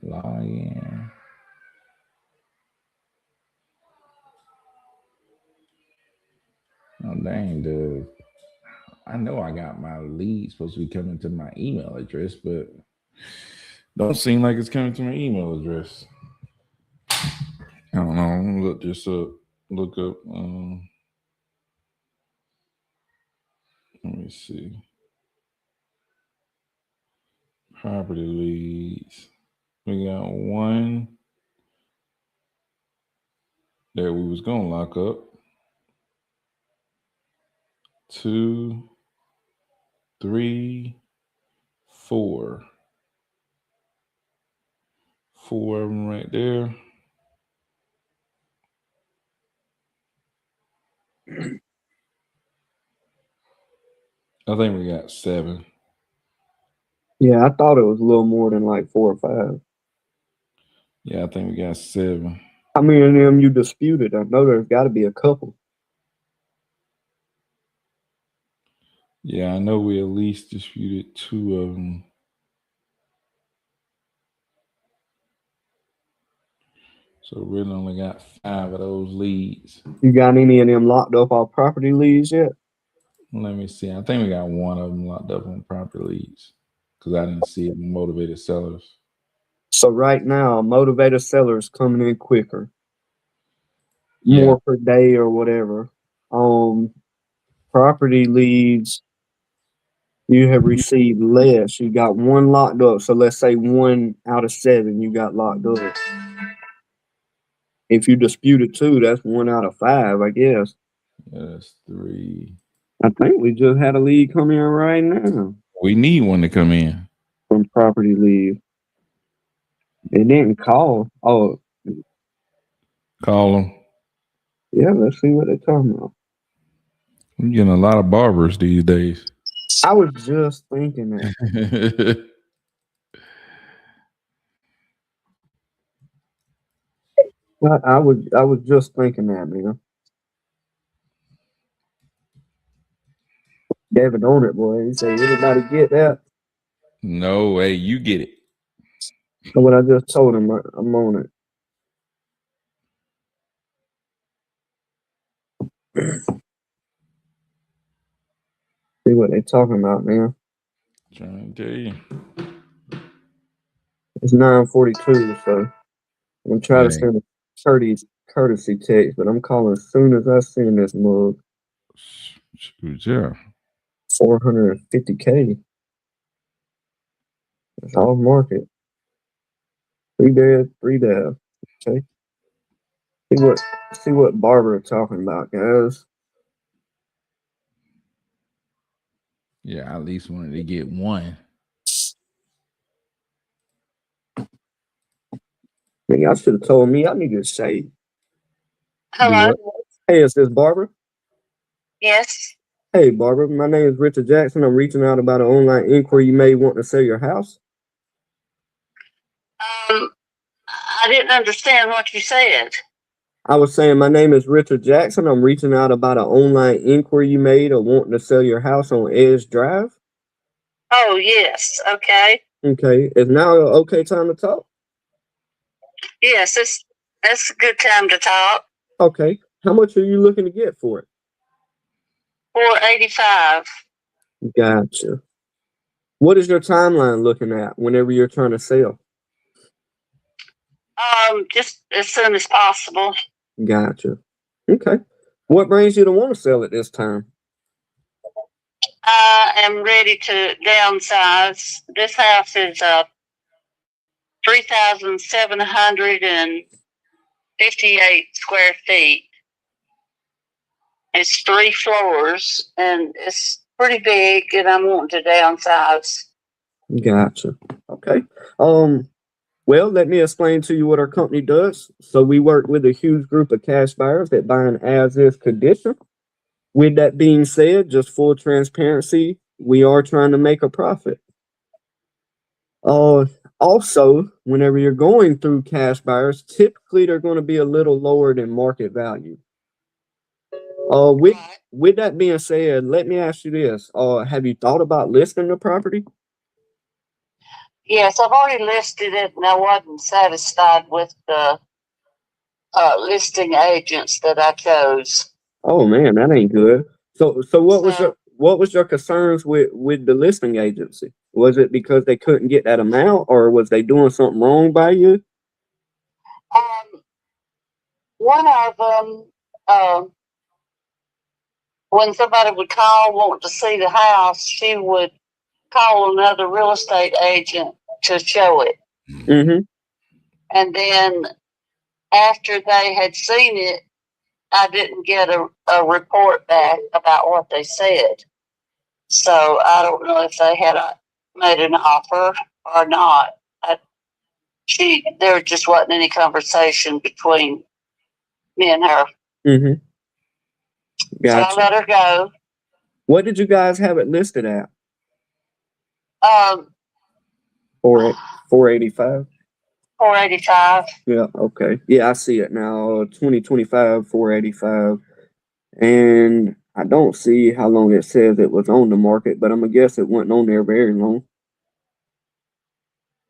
[SPEAKER 2] Login. Oh dang, dude. I know I got my lead supposed to be coming to my email address, but don't seem like it's coming to my email address. I don't know. I'm gonna look this up. Look up. Let me see. Property leads. We got 1 that we was gonna lock up. 2, 3, 4. 4 of them right there. I think we got 7.
[SPEAKER 3] Yeah, I thought it was a little more than like 4 or 5.
[SPEAKER 2] Yeah, I think we got 7.
[SPEAKER 3] How many of them you disputed? I know there's got to be a couple.
[SPEAKER 2] Yeah, I know we at least disputed 2 of them. So we really only got 5 of those leads.
[SPEAKER 3] You got any of them locked up off property leads yet?
[SPEAKER 2] Let me see. I think we got 1 of them locked up on property leads because I didn't see it in motivated sellers.
[SPEAKER 3] So right now, motivated sellers coming in quicker,
[SPEAKER 2] Yeah.
[SPEAKER 3] more per day or whatever. Property leads, you have received less. You got 1 locked up. So let's say 1 out of 7 you got locked up. If you disputed 2, that's 1 out of 5, I guess.
[SPEAKER 2] Yeah, that's 3.
[SPEAKER 3] I think we just had a lead come in right now
[SPEAKER 2] We need one to come in.
[SPEAKER 3] from property lead. It didn't call. Oh,
[SPEAKER 2] Call them.
[SPEAKER 3] yeah, let's see what they're talking about.
[SPEAKER 2] I'm getting a lot of barbers these days.
[SPEAKER 3] I was just thinking that. I was just thinking that, man. David on it, boy. He said, anybody get that?
[SPEAKER 2] No way, you get it.
[SPEAKER 3] So what I just told him, I'm on it. See what they talking about, man.
[SPEAKER 2] Trying to tell you.
[SPEAKER 3] It's 9:42, so I'm gonna try to
[SPEAKER 2] Dang.
[SPEAKER 3] send a courtesy text, but I'm calling as soon as I send this mug.
[SPEAKER 2] Shoot, yeah.
[SPEAKER 3] 450K. It's off market. 3 days, 3 days. Okay. See what Barbara talking about, guys.
[SPEAKER 2] Yeah, I at least wanted to get one.
[SPEAKER 3] Man, y'all should have told me I need to say.
[SPEAKER 4] Hello.
[SPEAKER 3] Hey, is this Barbara?
[SPEAKER 4] Yes.
[SPEAKER 3] Hey, Barbara. My name is Richard Jackson. I'm reaching out about an online inquiry you may want to sell your house.
[SPEAKER 4] I didn't understand what you said.
[SPEAKER 3] I was saying my name is Richard Jackson. I'm reaching out about an online inquiry you made or wanting to sell your house on Edge Drive.
[SPEAKER 4] Oh, yes. Okay.
[SPEAKER 3] Okay. Is now an okay time to talk?
[SPEAKER 4] Yes, that's a good time to talk.
[SPEAKER 3] Okay. How much are you looking to get for it?
[SPEAKER 4] $485.
[SPEAKER 3] Gotcha. What is your timeline looking at whenever you're trying to sell?
[SPEAKER 4] Just as soon as possible.
[SPEAKER 3] Gotcha. Okay. What brings you to want to sell at this time?
[SPEAKER 4] I am ready to downsize. This house is 3,758 square feet. It's 3 floors and it's pretty big, and I'm wanting to downsize.
[SPEAKER 3] Gotcha. Okay. Well, let me explain to you what our company does. So we work with a huge group of cash buyers that buy an as-is condition. With that being said, just full transparency, we are trying to make a profit. Also, whenever you're going through cash buyers, typically they're going to be a little lower than market value. With that being said, let me ask you this. Have you thought about listing the property?
[SPEAKER 4] Yes, I've already listed it, and I wasn't satisfied with the listing agents that I chose.
[SPEAKER 3] Oh man, that ain't good. So what was your concerns with the listing agency? Was it because they couldn't get that amount, or was they doing something wrong by you?
[SPEAKER 4] One of them, when somebody would call want to see the house, she would call another real estate agent to show it.
[SPEAKER 3] Mm-hmm.
[SPEAKER 4] And then after they had seen it, I didn't get a report back about what they said. So I don't know if they had made an offer or not. There just wasn't any conversation between me and her.
[SPEAKER 3] Mm-hmm. Gotcha.
[SPEAKER 4] So I let her go.
[SPEAKER 3] What did you guys have it listed at? 485.
[SPEAKER 4] 485.
[SPEAKER 3] Yeah. Okay. Yeah, I see it now. 2025 485, and I don't see how long it says it was on the market, but I'm gonna guess it wasn't on there very long.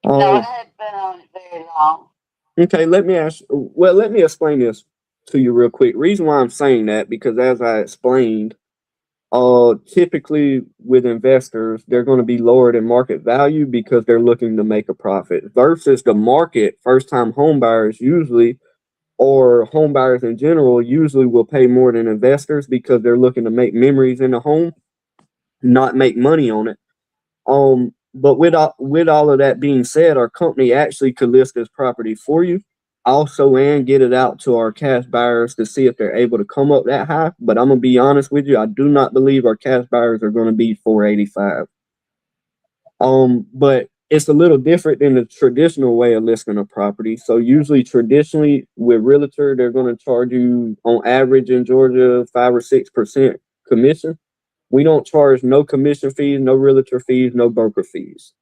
[SPEAKER 4] No, it hadn't been on it very long.
[SPEAKER 3] Okay, let me explain this to you real quick. Reason why I'm saying that, because as I explained, typically with investors, they're going to be lower than market value because they're looking to make a profit versus the market. First time home buyers usually, or home buyers in general, usually will pay more than investors because they're looking to make memories in the home, not make money on it. But with all of that being said, our company actually could list this property for you also and get it out to our cash buyers to see if they're able to come up that high. But I'm gonna be honest with you, I do not believe our cash buyers are gonna be 485. But it's a little different than the traditional way of listing a property. So traditionally with realtor, they're gonna charge you on average in Georgia 5 or 6% commission. We don't charge no commission fees, no realtor fees, no broker fees.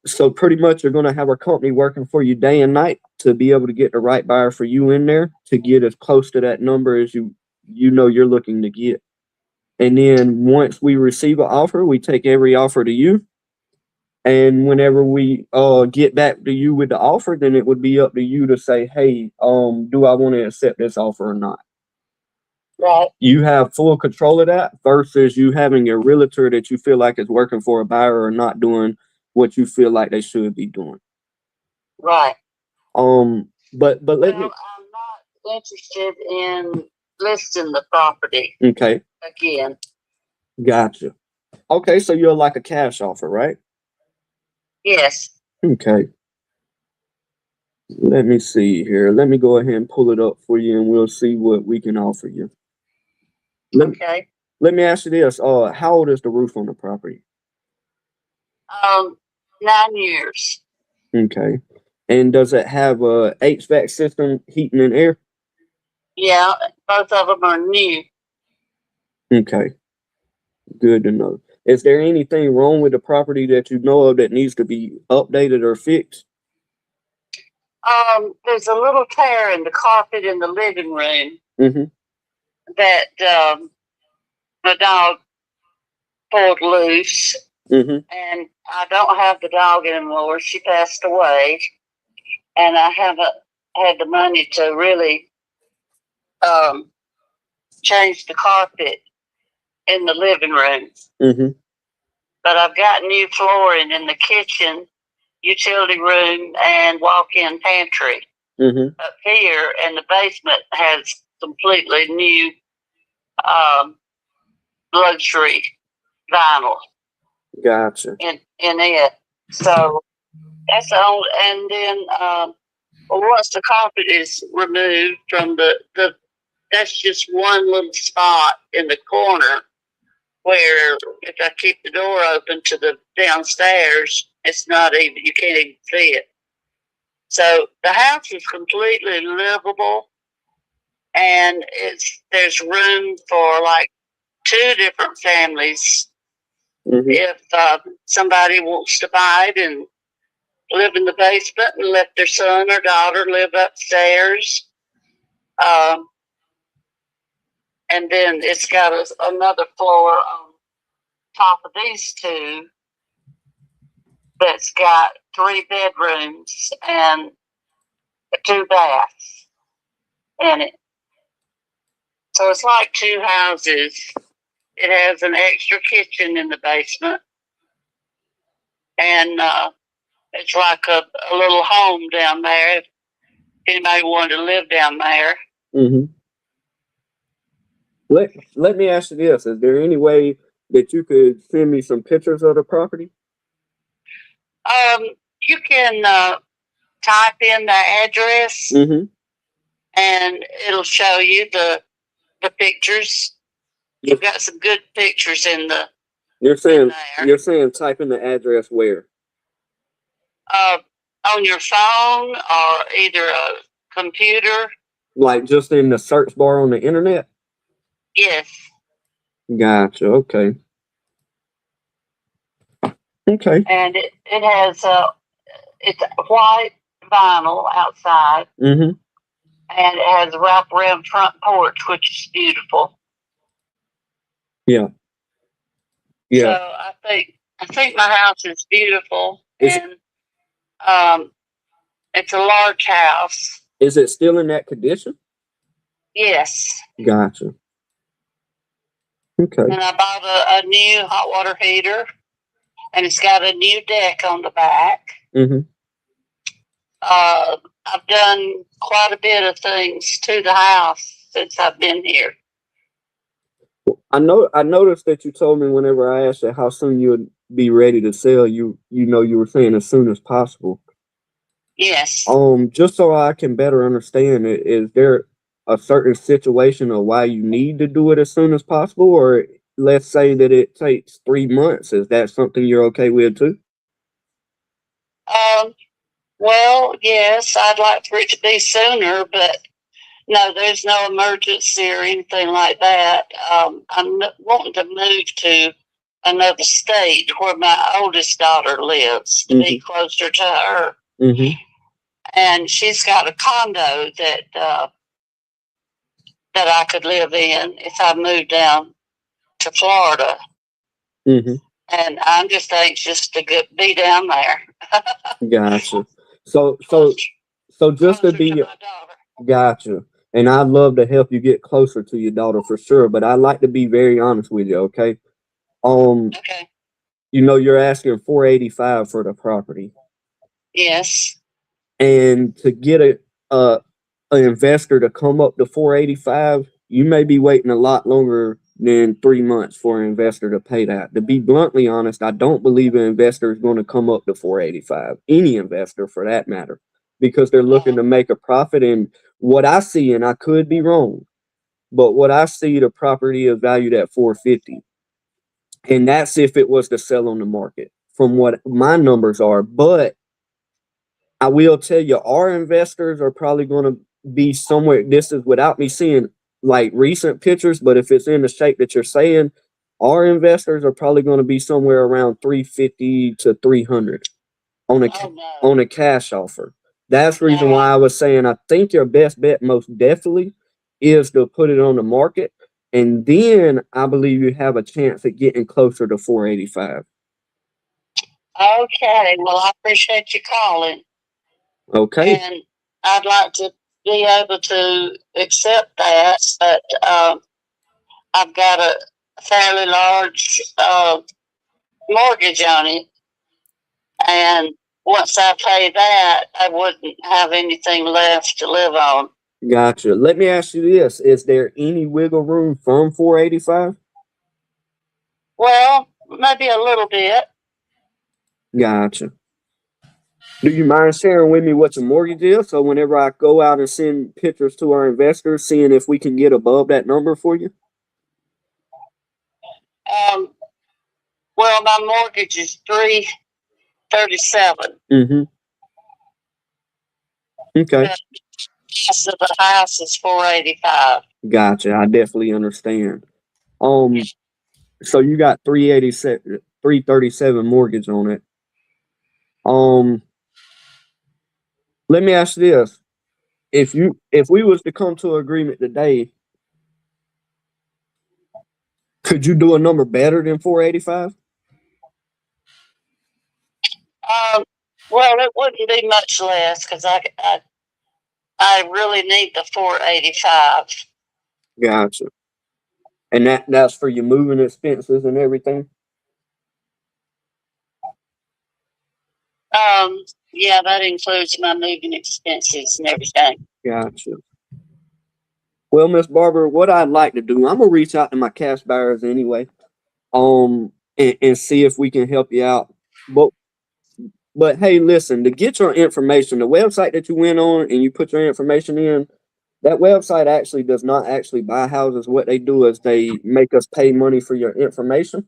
[SPEAKER 3] So pretty much you're going to have our company working for you day and night to be able to get the right buyer for you in there to get as close to that number as you know you're looking to get. And then once we receive an offer, we take every offer to you. And whenever we get back to you with the offer, then it would be up to you to say, hey, do I want to accept this offer or not?
[SPEAKER 4] Right.
[SPEAKER 3] You have full control of that versus you having a realtor that you feel like is working for a buyer or not doing what you feel like they should be doing.
[SPEAKER 4] Right.
[SPEAKER 3] But let me.
[SPEAKER 4] I'm not interested in listing the property
[SPEAKER 3] Okay,
[SPEAKER 4] again.
[SPEAKER 3] gotcha. Okay, so you're like a cash offer, right?
[SPEAKER 4] Yes.
[SPEAKER 3] Okay. Let me see here. Let me go ahead and pull it up for you, and we'll see what we can offer you.
[SPEAKER 4] Okay.
[SPEAKER 3] Let me ask you this: how old is the roof on the property?
[SPEAKER 4] 9 years.
[SPEAKER 3] Okay. And does it have a HVAC system, heating and air?
[SPEAKER 4] Yeah, both of them are new.
[SPEAKER 3] Okay. Good to know. Is there anything wrong with the property that you know of that needs to be updated or fixed?
[SPEAKER 4] There's a little tear in the carpet in the living room
[SPEAKER 3] Mm-hmm.
[SPEAKER 4] that the dog pulled loose,
[SPEAKER 3] Mm-hmm.
[SPEAKER 4] and I don't have the dog anymore. She passed away, and I haven't had the money to really change the carpet in the living room.
[SPEAKER 3] Mm-hmm.
[SPEAKER 4] But I've got new flooring in the kitchen, utility room, and walk-in pantry
[SPEAKER 3] Mm-hmm.
[SPEAKER 4] up here, and the basement has completely new luxury vinyl
[SPEAKER 3] Gotcha.
[SPEAKER 4] in it. So that's the only. And then once the carpet is removed from the that's just one little spot in the corner where if I keep the door open to the downstairs, it's not even, you can't even see it. So the house is completely livable, and there's room for like 2 different families.
[SPEAKER 3] Mm-hmm.
[SPEAKER 4] If somebody wants to buy it and live in the basement and let their son or daughter live upstairs. And then it's got another floor on top of these 2 that's got 3 bedrooms and 2 baths in it. So it's like 2 houses. It has an extra kitchen in the basement. And it's like a little home down there if anybody wanted to live down there.
[SPEAKER 3] Mm-hmm. Let me ask you this: is there any way that you could send me some pictures of the property?
[SPEAKER 4] You can type in the address,
[SPEAKER 3] Mm-hmm.
[SPEAKER 4] and it'll show you the pictures. You've got some good pictures in the.
[SPEAKER 3] You're saying
[SPEAKER 4] there.
[SPEAKER 3] Type in the address where?
[SPEAKER 4] On your phone or either a computer.
[SPEAKER 3] Like just in the search bar on the internet?
[SPEAKER 4] Yes.
[SPEAKER 3] Gotcha. Okay. Okay.
[SPEAKER 4] And it has it's white vinyl outside.
[SPEAKER 3] Mm-hmm.
[SPEAKER 4] And it has a wraparound front porch, which is beautiful.
[SPEAKER 3] Yeah. Yeah.
[SPEAKER 4] So I think my house is beautiful, and it's a large house.
[SPEAKER 3] Is it still in that condition?
[SPEAKER 4] Yes.
[SPEAKER 3] Gotcha. Okay.
[SPEAKER 4] And I bought a new hot water heater, and it's got a new deck on the back.
[SPEAKER 3] Mm-hmm.
[SPEAKER 4] I've done quite a bit of things to the house since I've been here.
[SPEAKER 3] I noticed that you told me whenever I asked you how soon you would be ready to sell, you were saying as soon as possible.
[SPEAKER 4] Yes.
[SPEAKER 3] Just so I can better understand it, is there a certain situation of why you need to do it as soon as possible, or let's say that it takes 3 months? Is that something you're okay with too?
[SPEAKER 4] Well, yes, I'd like for it to be sooner, but no, there's no emergency or anything like that. I'm wanting to move to another state where my oldest daughter lives to be closer to her.
[SPEAKER 3] Mm-hmm.
[SPEAKER 4] And she's got a condo that I could live in if I moved down to Florida.
[SPEAKER 3] Mm-hmm.
[SPEAKER 4] And I'm just anxious to be down there.
[SPEAKER 3] Gotcha. So just to
[SPEAKER 4] Closer to
[SPEAKER 3] be
[SPEAKER 4] my daughter.
[SPEAKER 3] gotcha. And I'd love to help you get closer to your daughter for sure, but I'd like to be very honest with you, okay?
[SPEAKER 4] Okay.
[SPEAKER 3] You're asking 485 for the property.
[SPEAKER 4] Yes.
[SPEAKER 3] And to get a an investor to come up to 485, you may be waiting a lot longer than 3 months for an investor to pay that. To be bluntly honest, I don't believe an investor is going to come up to 485. Any investor for that matter, because they're looking to make a profit. And what I see, and I could be wrong, but what I see, the property is valued at 450. And that's if it was to sell on the market from what my numbers are. But I will tell you, our investors are probably going to be somewhere. This is without me seeing like recent pictures, but if it's in the shape that you're saying, our investors are probably going to be somewhere around 350 to 300 on a on a cash offer. That's the reason why I was saying I think your best bet most definitely is to put it on the market, and then I believe you have a chance at getting closer to 485.
[SPEAKER 4] Okay. Well, I appreciate you calling.
[SPEAKER 3] Okay.
[SPEAKER 4] And I'd like to be able to accept that, but I've got a fairly large mortgage on it, and once I pay that, I wouldn't have anything left to live on.
[SPEAKER 3] Gotcha. Let me ask you this. Is there any wiggle room from 485?
[SPEAKER 4] Well, maybe a little bit.
[SPEAKER 3] Gotcha. Do you mind sharing with me what your mortgage is? So whenever I go out and send pictures to our investors, seeing if we can get above that number for you?
[SPEAKER 4] Well, my mortgage is $337.
[SPEAKER 3] Mm-hmm. Okay.
[SPEAKER 4] So the house is $485.
[SPEAKER 3] Gotcha. I definitely understand. So you got 337 mortgage on it. Let me ask you this. If we was to come to an agreement today, could you do a number better than 485?
[SPEAKER 4] Well, it wouldn't be much less because I really need the 485.
[SPEAKER 3] Gotcha. And that's for your moving expenses and everything?
[SPEAKER 4] Yeah, that includes my moving expenses and everything.
[SPEAKER 3] Gotcha. Well, Miss Barber, what I'd like to do, I'm gonna reach out to my cash buyers anyway, and see if we can help you out. But hey, listen, to get your information, the website that you went on and you put your information in, that website actually does not actually buy houses. What they do is they make us pay money for your information.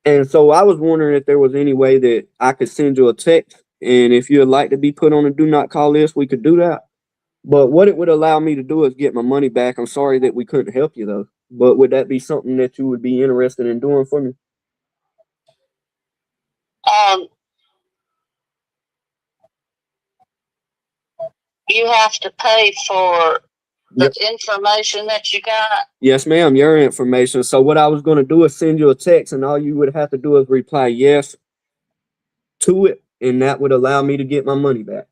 [SPEAKER 3] And so I was wondering if there was any way that I could send you a text, and if you'd like to be put on a do not call list, we could do that. But what it would allow me to do is get my money back. I'm sorry that we couldn't help you though. But would that be something that you would be interested in doing for me?
[SPEAKER 4] You have to pay for the information that you got?
[SPEAKER 3] Yes, ma'am, your information. So what I was going to do is send you a text, and all you would have to do is reply yes to it, and that would allow me to get my money back.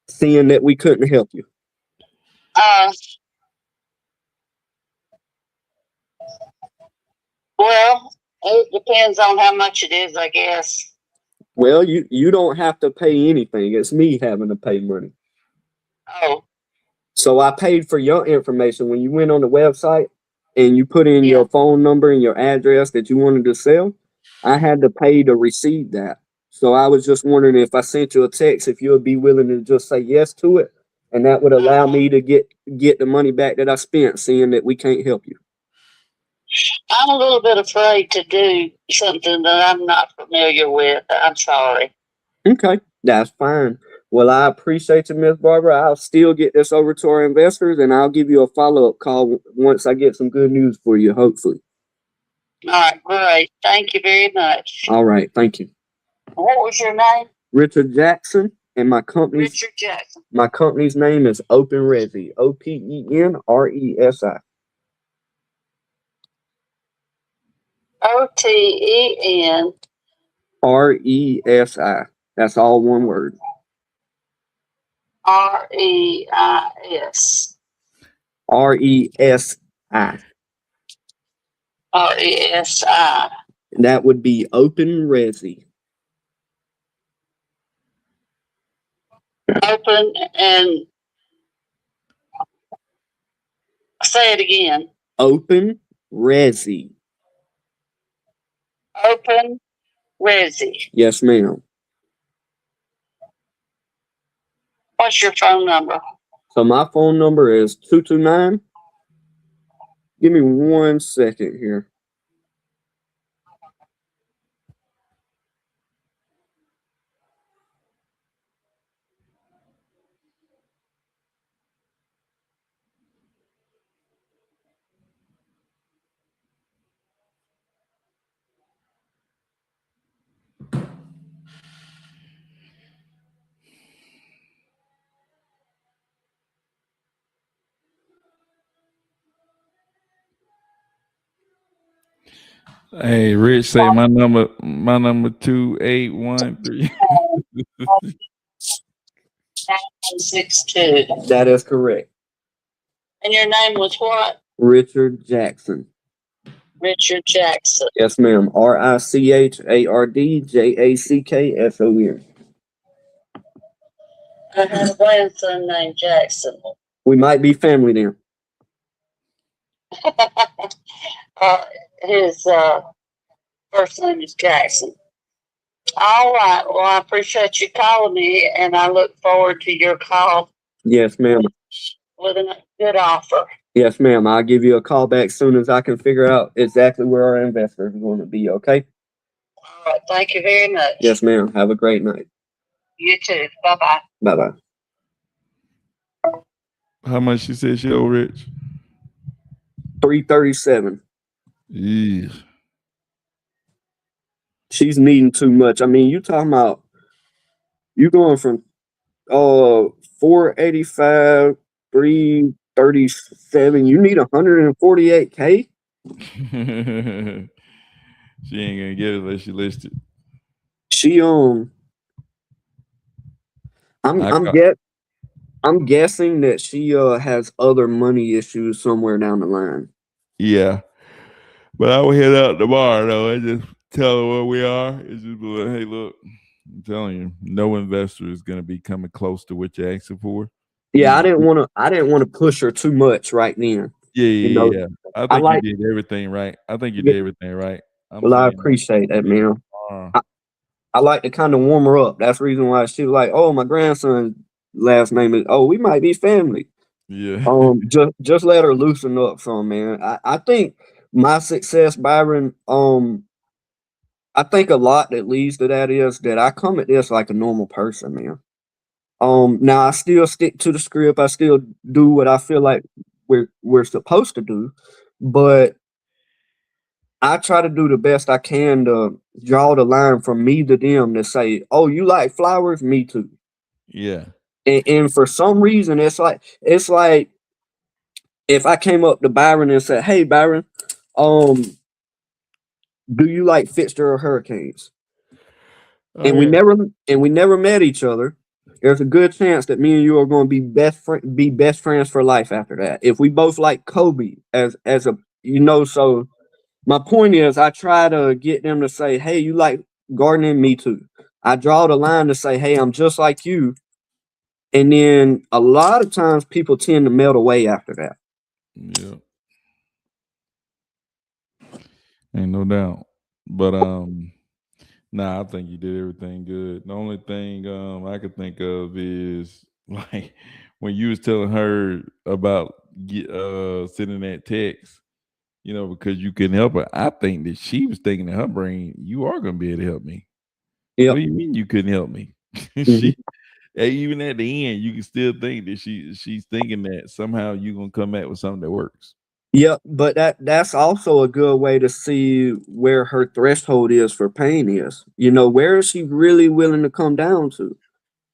[SPEAKER 3] Seeing that we couldn't help you.
[SPEAKER 4] Well, it depends on how much it is, I guess.
[SPEAKER 3] Well, you don't have to pay anything. It's me having to pay money.
[SPEAKER 4] Oh.
[SPEAKER 3] So I paid for your information when you went on the website and you put in your phone number and your address that you wanted to sell. I had to pay to receive that. So I was just wondering if I sent you a text, if you would be willing to just say yes to it, and that would allow me to get the money back that I spent, seeing that we can't help you.
[SPEAKER 4] I'm a little bit afraid to do something that I'm not familiar with. I'm sorry.
[SPEAKER 3] Okay, that's fine. Well, I appreciate you, Miss Barbara. I'll still get this over to our investors, and I'll give you a follow-up call once I get some good news for you, hopefully.
[SPEAKER 4] All right, great. Thank you very much.
[SPEAKER 3] All right, thank you.
[SPEAKER 4] What was your name?
[SPEAKER 3] Richard Jackson, and my company's
[SPEAKER 4] Richard Jackson.
[SPEAKER 3] My company's name is Open Resi, OPENRESI.
[SPEAKER 4] OTEN
[SPEAKER 3] RESI. That's all one word.
[SPEAKER 4] REIS.
[SPEAKER 3] RESI.
[SPEAKER 4] RESI.
[SPEAKER 3] That would be Open Resi.
[SPEAKER 4] Open and say it again.
[SPEAKER 3] Open Resi.
[SPEAKER 4] Open Resi.
[SPEAKER 3] Yes, ma'am.
[SPEAKER 4] What's your phone number?
[SPEAKER 3] So my phone number is 229. Give me 1 second here.
[SPEAKER 2] Hey, Rich, say my number 2813.
[SPEAKER 4] 962.
[SPEAKER 3] That is correct.
[SPEAKER 4] And your name was what?
[SPEAKER 3] Richard Jackson.
[SPEAKER 4] Richard Jackson.
[SPEAKER 3] Yes, ma'am. RICHARDJACKSON.
[SPEAKER 4] I have a grandson named Jackson.
[SPEAKER 3] We might be family then.
[SPEAKER 4] His first name is Jackson. All right. Well, I appreciate you calling me, and I look forward to your call
[SPEAKER 3] Yes, ma'am.
[SPEAKER 4] with a good offer.
[SPEAKER 3] Yes, ma'am. I'll give you a call back soon as I can figure out exactly where our investors are going to be, okay?
[SPEAKER 4] All right. Thank you very much.
[SPEAKER 3] Yes, ma'am. Have a great night.
[SPEAKER 4] You too. Bye-bye.
[SPEAKER 3] Bye-bye.
[SPEAKER 2] How much she said she owe Rich?
[SPEAKER 3] 337.
[SPEAKER 2] Yeah.
[SPEAKER 3] She's needing too much. I mean, you talking about you going from 485, 337. You need 148K.
[SPEAKER 2] She ain't gonna get it unless she listed.
[SPEAKER 3] She I'm guessing that she has other money issues somewhere down the line.
[SPEAKER 2] Yeah, but I will head out tomorrow though. I just tell her where we are. It's just like, hey, look, I'm telling you, no investor is gonna be coming close to what you're asking for.
[SPEAKER 3] Yeah, I didn't want to push her too much right then.
[SPEAKER 2] Yeah. I think you did everything right.
[SPEAKER 3] Well, I appreciate that, man. I like to kind of warm her up. That's the reason why she was like, "Oh, my grandson's last name is. Oh, we might be family."
[SPEAKER 2] Yeah.
[SPEAKER 3] Just let her loosen up some, man. I think my success, Byron. I think a lot that leads to that is that I come at this like a normal person, man. Now I still stick to the script. I still do what I feel like we're supposed to do, but I try to do the best I can to draw the line from me to them to say, "Oh, you like flowers? Me too."
[SPEAKER 2] Yeah.
[SPEAKER 3] And for some reason, it's like if I came up to Byron and said, "Hey, Byron, do you like Fitzgerald Hurricanes?" And we never met each other. There's a good chance that me and you are going to be best friends for life after that. If we both like Kobe as a so my point is I try to get them to say, "Hey, you like gardening? Me too." I draw the line to say, "Hey, I'm just like you." And then a lot of times people tend to melt away after that.
[SPEAKER 2] Yeah. Ain't no doubt. But nah, I think you did everything good. The only thing I could think of is like when you was telling her about sending that text, because you couldn't help her. I think that she was thinking in her brain, you are gonna be able to help me.
[SPEAKER 3] Yep.
[SPEAKER 2] What do you mean you couldn't help me? Even at the end, you can still think that she's thinking that somehow you're gonna come back with something that works.
[SPEAKER 3] Yep, but that's also a good way to see where her threshold is for pain is. Where is she really willing to come down to?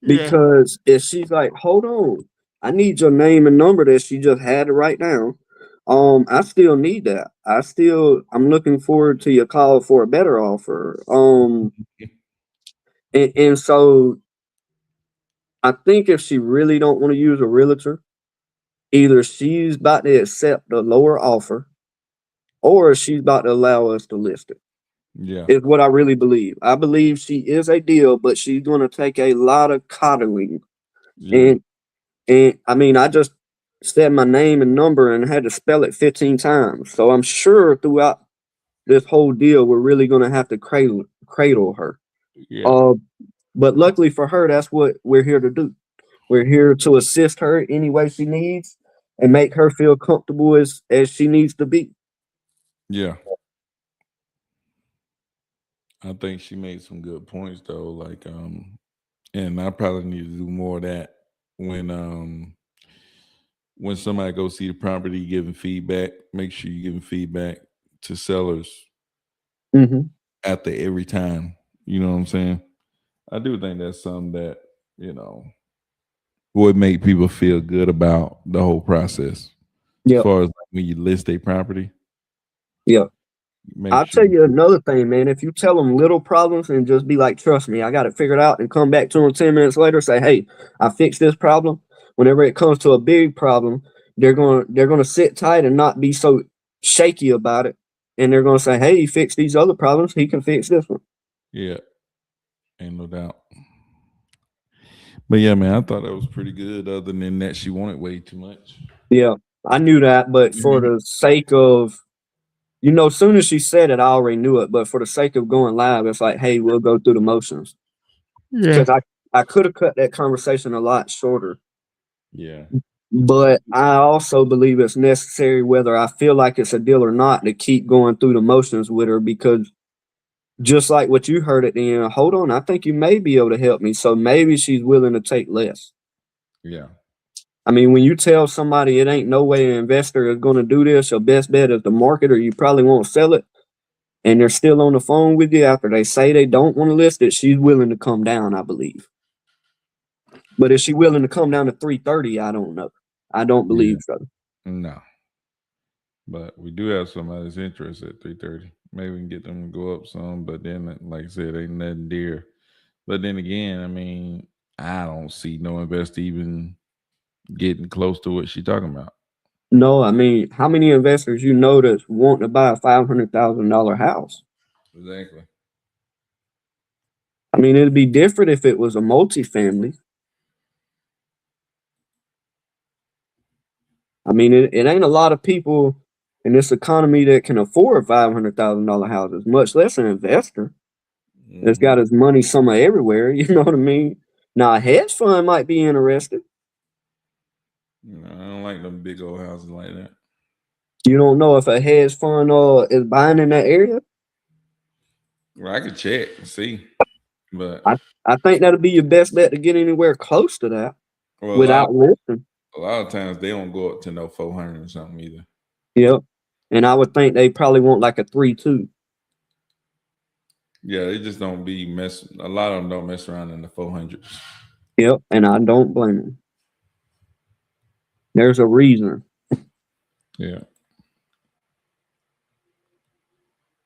[SPEAKER 3] Because if she's like, "Hold on, I need your name and number," that she just had to write down. I still need that. I'm looking forward to your call for a better offer. And so I think if she really don't want to use a realtor, either she's about to accept the lower offer or she's about to allow us to list it.
[SPEAKER 2] Yeah.
[SPEAKER 3] Is what I really believe. I believe she is a deal, but she's going to take a lot of coddling.
[SPEAKER 2] Yeah.
[SPEAKER 3] And I mean, I just said my name and number and had to spell it 15 times. So I'm sure throughout this whole deal, we're really going to have to cradle her.
[SPEAKER 2] Yeah.
[SPEAKER 3] But luckily for her, that's what we're here to do. We're here to assist her any way she needs and make her feel comfortable as she needs to be.
[SPEAKER 2] Yeah. I think she made some good points though. Like, and I probably need to do more of that when somebody goes see the property, giving feedback. Make sure you're giving feedback to sellers
[SPEAKER 3] Mm-hmm.
[SPEAKER 2] after every time. You know what I'm saying? I do think that's something that, you know, would make people feel good about the whole process. As
[SPEAKER 3] Yep.
[SPEAKER 2] far as like when you list a property,
[SPEAKER 3] Yep.
[SPEAKER 2] make
[SPEAKER 3] I'll
[SPEAKER 2] sure.
[SPEAKER 3] tell you another thing, man. If you tell them little problems and just be like, trust me, I got it figured out, and come back to them 10 minutes later, say, hey, I fixed this problem. Whenever it comes to a big problem, they're gonna sit tight and not be so shaky about it. And they're gonna say, hey, he fixed these other problems, he can fix this one.
[SPEAKER 2] Yeah, ain't no doubt. But yeah, man, I thought that was pretty good. Other than that, she wanted way too much.
[SPEAKER 3] Yeah, I knew that, but for the sake of as soon as she said it, I already knew it. But for the sake of going live, it's like, hey, we'll go through the motions.
[SPEAKER 2] Yeah.
[SPEAKER 3] Because I could have cut that conversation a lot shorter.
[SPEAKER 2] Yeah.
[SPEAKER 3] But I also believe it's necessary, whether I feel like it's a deal or not, to keep going through the motions with her, because just like what you heard at the end, hold on, I think you may be able to help me. So maybe she's willing to take less.
[SPEAKER 2] Yeah.
[SPEAKER 3] I mean, when you tell somebody it ain't no way an investor is going to do this, your best bet is the market, or you probably won't sell it, and they're still on the phone with you after they say they don't want to list it, she's willing to come down, I believe. But is she willing to come down to 330? I don't know. I don't believe so.
[SPEAKER 2] No. But we do have somebody's interest at 330. Maybe we can get them to go up some, but then like I said, ain't nothing dear. But then again, I mean, I don't see no investor even getting close to what she's talking about.
[SPEAKER 3] No, I mean, how many investors you know that's wanting to buy a $500,000 house?
[SPEAKER 2] Exactly.
[SPEAKER 3] I mean, it'd be different if it was a multifamily. I mean, it ain't a lot of people in this economy that can afford $500,000 houses, much less an investor that's got his money somewhere everywhere. You know what I mean? Now, a hedge fund might be interested.
[SPEAKER 2] I don't like them big old houses like that.
[SPEAKER 3] You don't know if a hedge fund is buying in that area.
[SPEAKER 2] Well, I could check and see, but
[SPEAKER 3] I think that'll be your best bet to get anywhere close to that without listing.
[SPEAKER 2] a lot of times they don't go up to no 400 or something either.
[SPEAKER 3] Yep. And I would think they probably want like a 3.2.
[SPEAKER 2] Yeah, they just don't be mess. A lot of them don't mess around in the 400s.
[SPEAKER 3] Yep. And I don't blame them. There's a reason.
[SPEAKER 2] Yeah.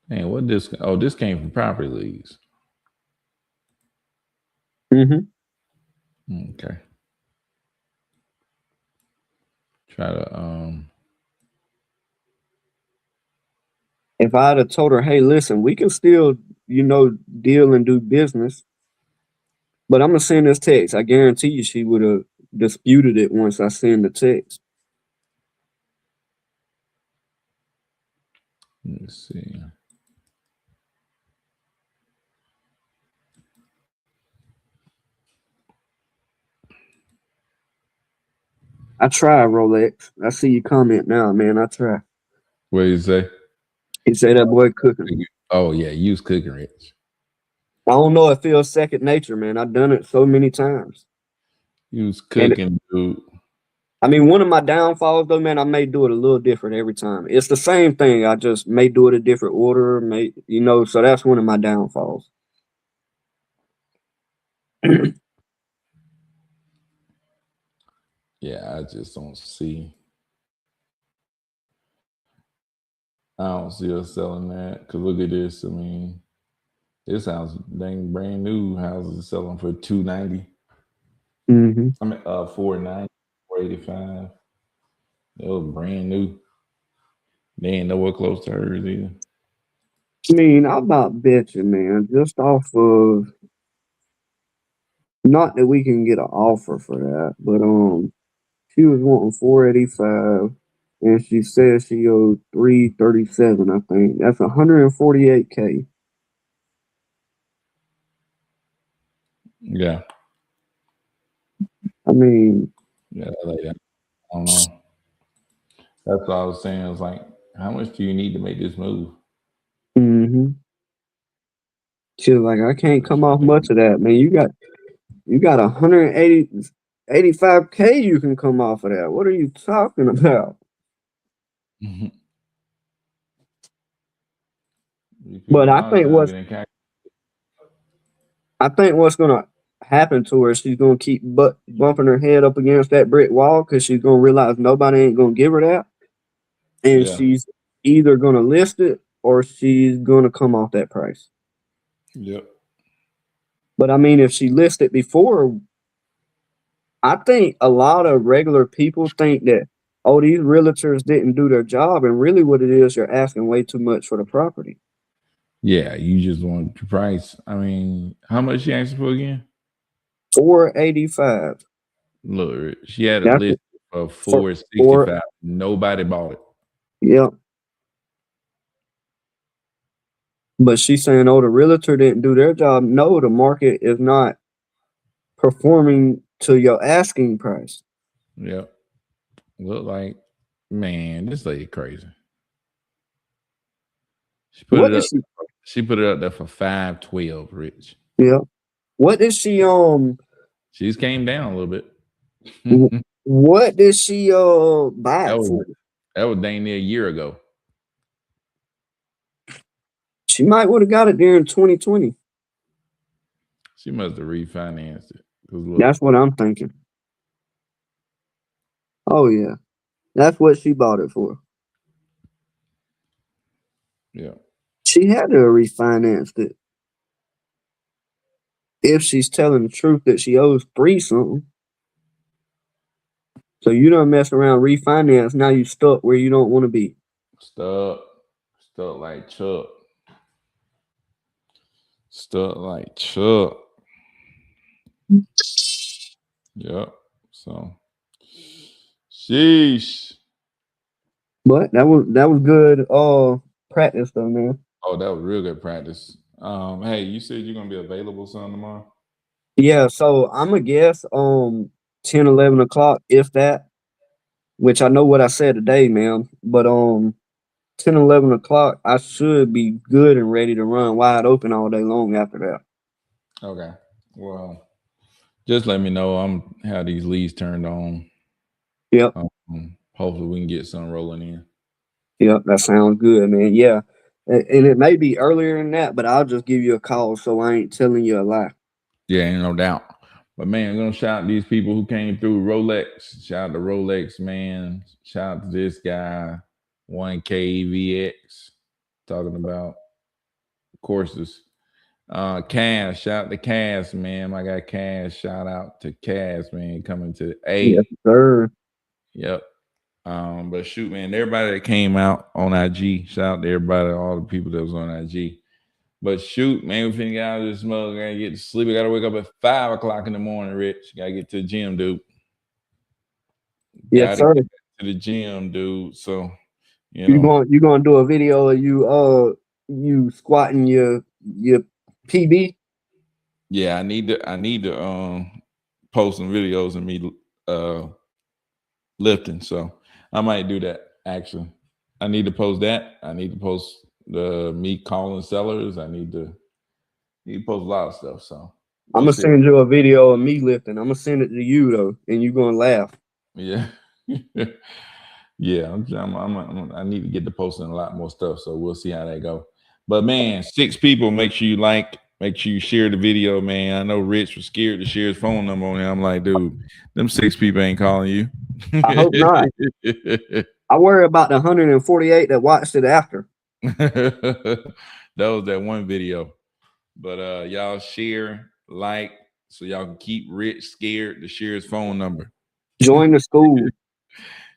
[SPEAKER 2] Man, what this? Oh, this came from property leads.
[SPEAKER 3] Mm-hmm.
[SPEAKER 2] Okay. Try to
[SPEAKER 3] If I'd have told her, hey, listen, we can still, deal and do business, but I'm gonna send this text. I guarantee you she would have disputed it once I send the text.
[SPEAKER 2] let me see.
[SPEAKER 3] I try, Rolex. I see you comment now, man. I try.
[SPEAKER 2] What do you say?
[SPEAKER 3] He said that boy cooking.
[SPEAKER 2] Oh yeah, use cooking rich.
[SPEAKER 3] I don't know. It feels second nature, man. I've done it so many times.
[SPEAKER 2] Use cooking, dude.
[SPEAKER 3] I mean, one of my downfalls, though, man, I may do it a little different every time. It's the same thing. I just may do it a different order, so that's one of my downfalls.
[SPEAKER 2] Yeah, I just don't see. I don't see us selling that. Cause look at this. I mean, this house, dang brand new houses is selling for 290.
[SPEAKER 3] Mm-hmm.
[SPEAKER 2] I mean, 490, 485. They was brand new. They ain't nowhere close to hers either.
[SPEAKER 3] I mean, I'm not bitching, man. Just off of not that we can get an offer for that, but she was wanting 485, and she said she owed 337. I think that's 148K.
[SPEAKER 2] Yeah,
[SPEAKER 3] I mean,
[SPEAKER 2] yeah, like that. I don't know. That's what I was saying. I was like, how much do you need to make this move?
[SPEAKER 3] mm-hmm. She was like, I can't come off much of that, man. You got 185K you can come off of that. What are you talking about?
[SPEAKER 2] You
[SPEAKER 3] But
[SPEAKER 2] can always get in cash.
[SPEAKER 3] I think what's gonna happen to her, she's gonna keep bumping her head up against that brick wall because she's gonna realize nobody ain't gonna give her that, and
[SPEAKER 2] Yeah.
[SPEAKER 3] she's either gonna list it or she's gonna come off that price.
[SPEAKER 2] Yep.
[SPEAKER 3] But I mean, if she listed before, I think a lot of regular people think that, oh, these realtors didn't do their job, and really what it is, you're asking way too much for the property.
[SPEAKER 2] Yeah, you just want the price. I mean, how much she asked for again?
[SPEAKER 3] 485.
[SPEAKER 2] Look, she had a
[SPEAKER 3] That's
[SPEAKER 2] list of
[SPEAKER 3] for four.
[SPEAKER 2] 465. Nobody bought it.
[SPEAKER 3] Yeah. But she's saying, oh, the realtor didn't do their job. No, the market is not performing to your asking price.
[SPEAKER 2] Yep. Look like, man, this lady crazy. She put
[SPEAKER 3] What
[SPEAKER 2] it
[SPEAKER 3] did
[SPEAKER 2] up.
[SPEAKER 3] she?
[SPEAKER 2] She put it up there for 512, Rich.
[SPEAKER 3] Yeah. What did she?
[SPEAKER 2] She just came down a little bit.
[SPEAKER 3] What did she buy
[SPEAKER 2] That
[SPEAKER 3] it
[SPEAKER 2] was
[SPEAKER 3] for?
[SPEAKER 2] that was dang near a year ago.
[SPEAKER 3] She might would have got it there in 2020.
[SPEAKER 2] She must have refinanced it. 'Cause look,
[SPEAKER 3] That's what I'm thinking. Oh yeah, that's what she bought it for.
[SPEAKER 2] yeah.
[SPEAKER 3] She had to have refinanced it if she's telling the truth that she owes 3 something. So you don't mess around refinance. Now you stuck where you don't want to be.
[SPEAKER 2] Stuck like Chuck. Stuck like Chuck. Yep. So, sheesh.
[SPEAKER 3] But that was good practice though, man.
[SPEAKER 2] Oh, that was real good practice. Hey, you said you're gonna be available some tomorrow?
[SPEAKER 3] Yeah, so I'm gonna guess 10, 11 o'clock, if that, which I know what I said today, man. But 10, 11 o'clock, I should be good and ready to run wide open all day long after that.
[SPEAKER 2] Okay. Well, just let me know. I'm have these leads turned on.
[SPEAKER 3] Yep.
[SPEAKER 2] Hopefully we can get some rolling in.
[SPEAKER 3] Yep, that sounds good, man. Yeah. And it may be earlier than that, but I'll just give you a call so I ain't telling you a lie.
[SPEAKER 2] Yeah, ain't no doubt. But man, I'm gonna shout out these people who came through Rolex. Shout out to Rolex, man. Shout out to this guy, 1KVX, talking about courses. Cash, shout out to Cash, man. I got Cash. Shout out to Cash, man, coming to A.
[SPEAKER 3] Yes, sir.
[SPEAKER 2] Yep. But shoot, man, everybody that came out on IG, shout out to everybody, all the people that was on IG. But shoot, man, we finna get out of this mug. I gotta get to sleep. I gotta wake up at 5 o'clock in the morning, Rich. Gotta get to the gym, dude.
[SPEAKER 3] Yes,
[SPEAKER 2] Gotta
[SPEAKER 3] sir.
[SPEAKER 2] get back to the gym, dude. So,
[SPEAKER 3] You gonna do a video of you squatting your PB?
[SPEAKER 2] Yeah, I need to post some videos of me lifting. So I might do that actually. I need to post that. I need to post the me calling sellers. I need to post a lot of stuff. So
[SPEAKER 3] I'm
[SPEAKER 2] we'll
[SPEAKER 3] gonna
[SPEAKER 2] see.
[SPEAKER 3] send you a video of me lifting. I'm gonna send it to you though, and you gonna laugh.
[SPEAKER 2] Yeah. Yeah, I need to get to posting a lot more stuff, so we'll see how that go. But man, 6 people, make sure you like, make sure you share the video, man. I know Rich was scared to share his phone number on here. I'm like, dude, them 6 people ain't calling you.
[SPEAKER 3] I hope not. I worry about the 148 that watched it after.
[SPEAKER 2] That was that one video. But y'all share, like, so y'all can keep Rich scared to share his phone number.
[SPEAKER 3] Join the school.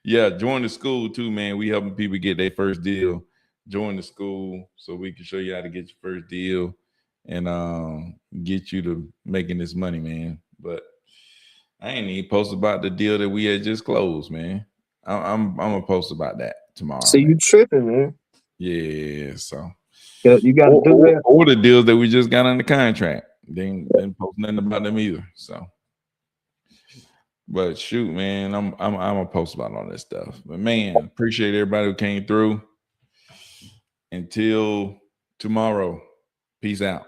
[SPEAKER 2] Yeah, join the school too, man. We helping people get their first deal. Join the school so we can show you how to get your first deal and get you to making this money, man. But I ain't even post about the deal that we had just closed, man. I'm gonna post about that tomorrow.
[SPEAKER 3] See,
[SPEAKER 2] man.
[SPEAKER 3] you tripping, man.
[SPEAKER 2] Yeah, so
[SPEAKER 3] You got to do that.
[SPEAKER 2] or the deals that we just got under contract. Didn't post nothing about them either. So, but shoot, man, I'm gonna post about all this stuff. But man, appreciate everybody who came through. Until tomorrow, peace out.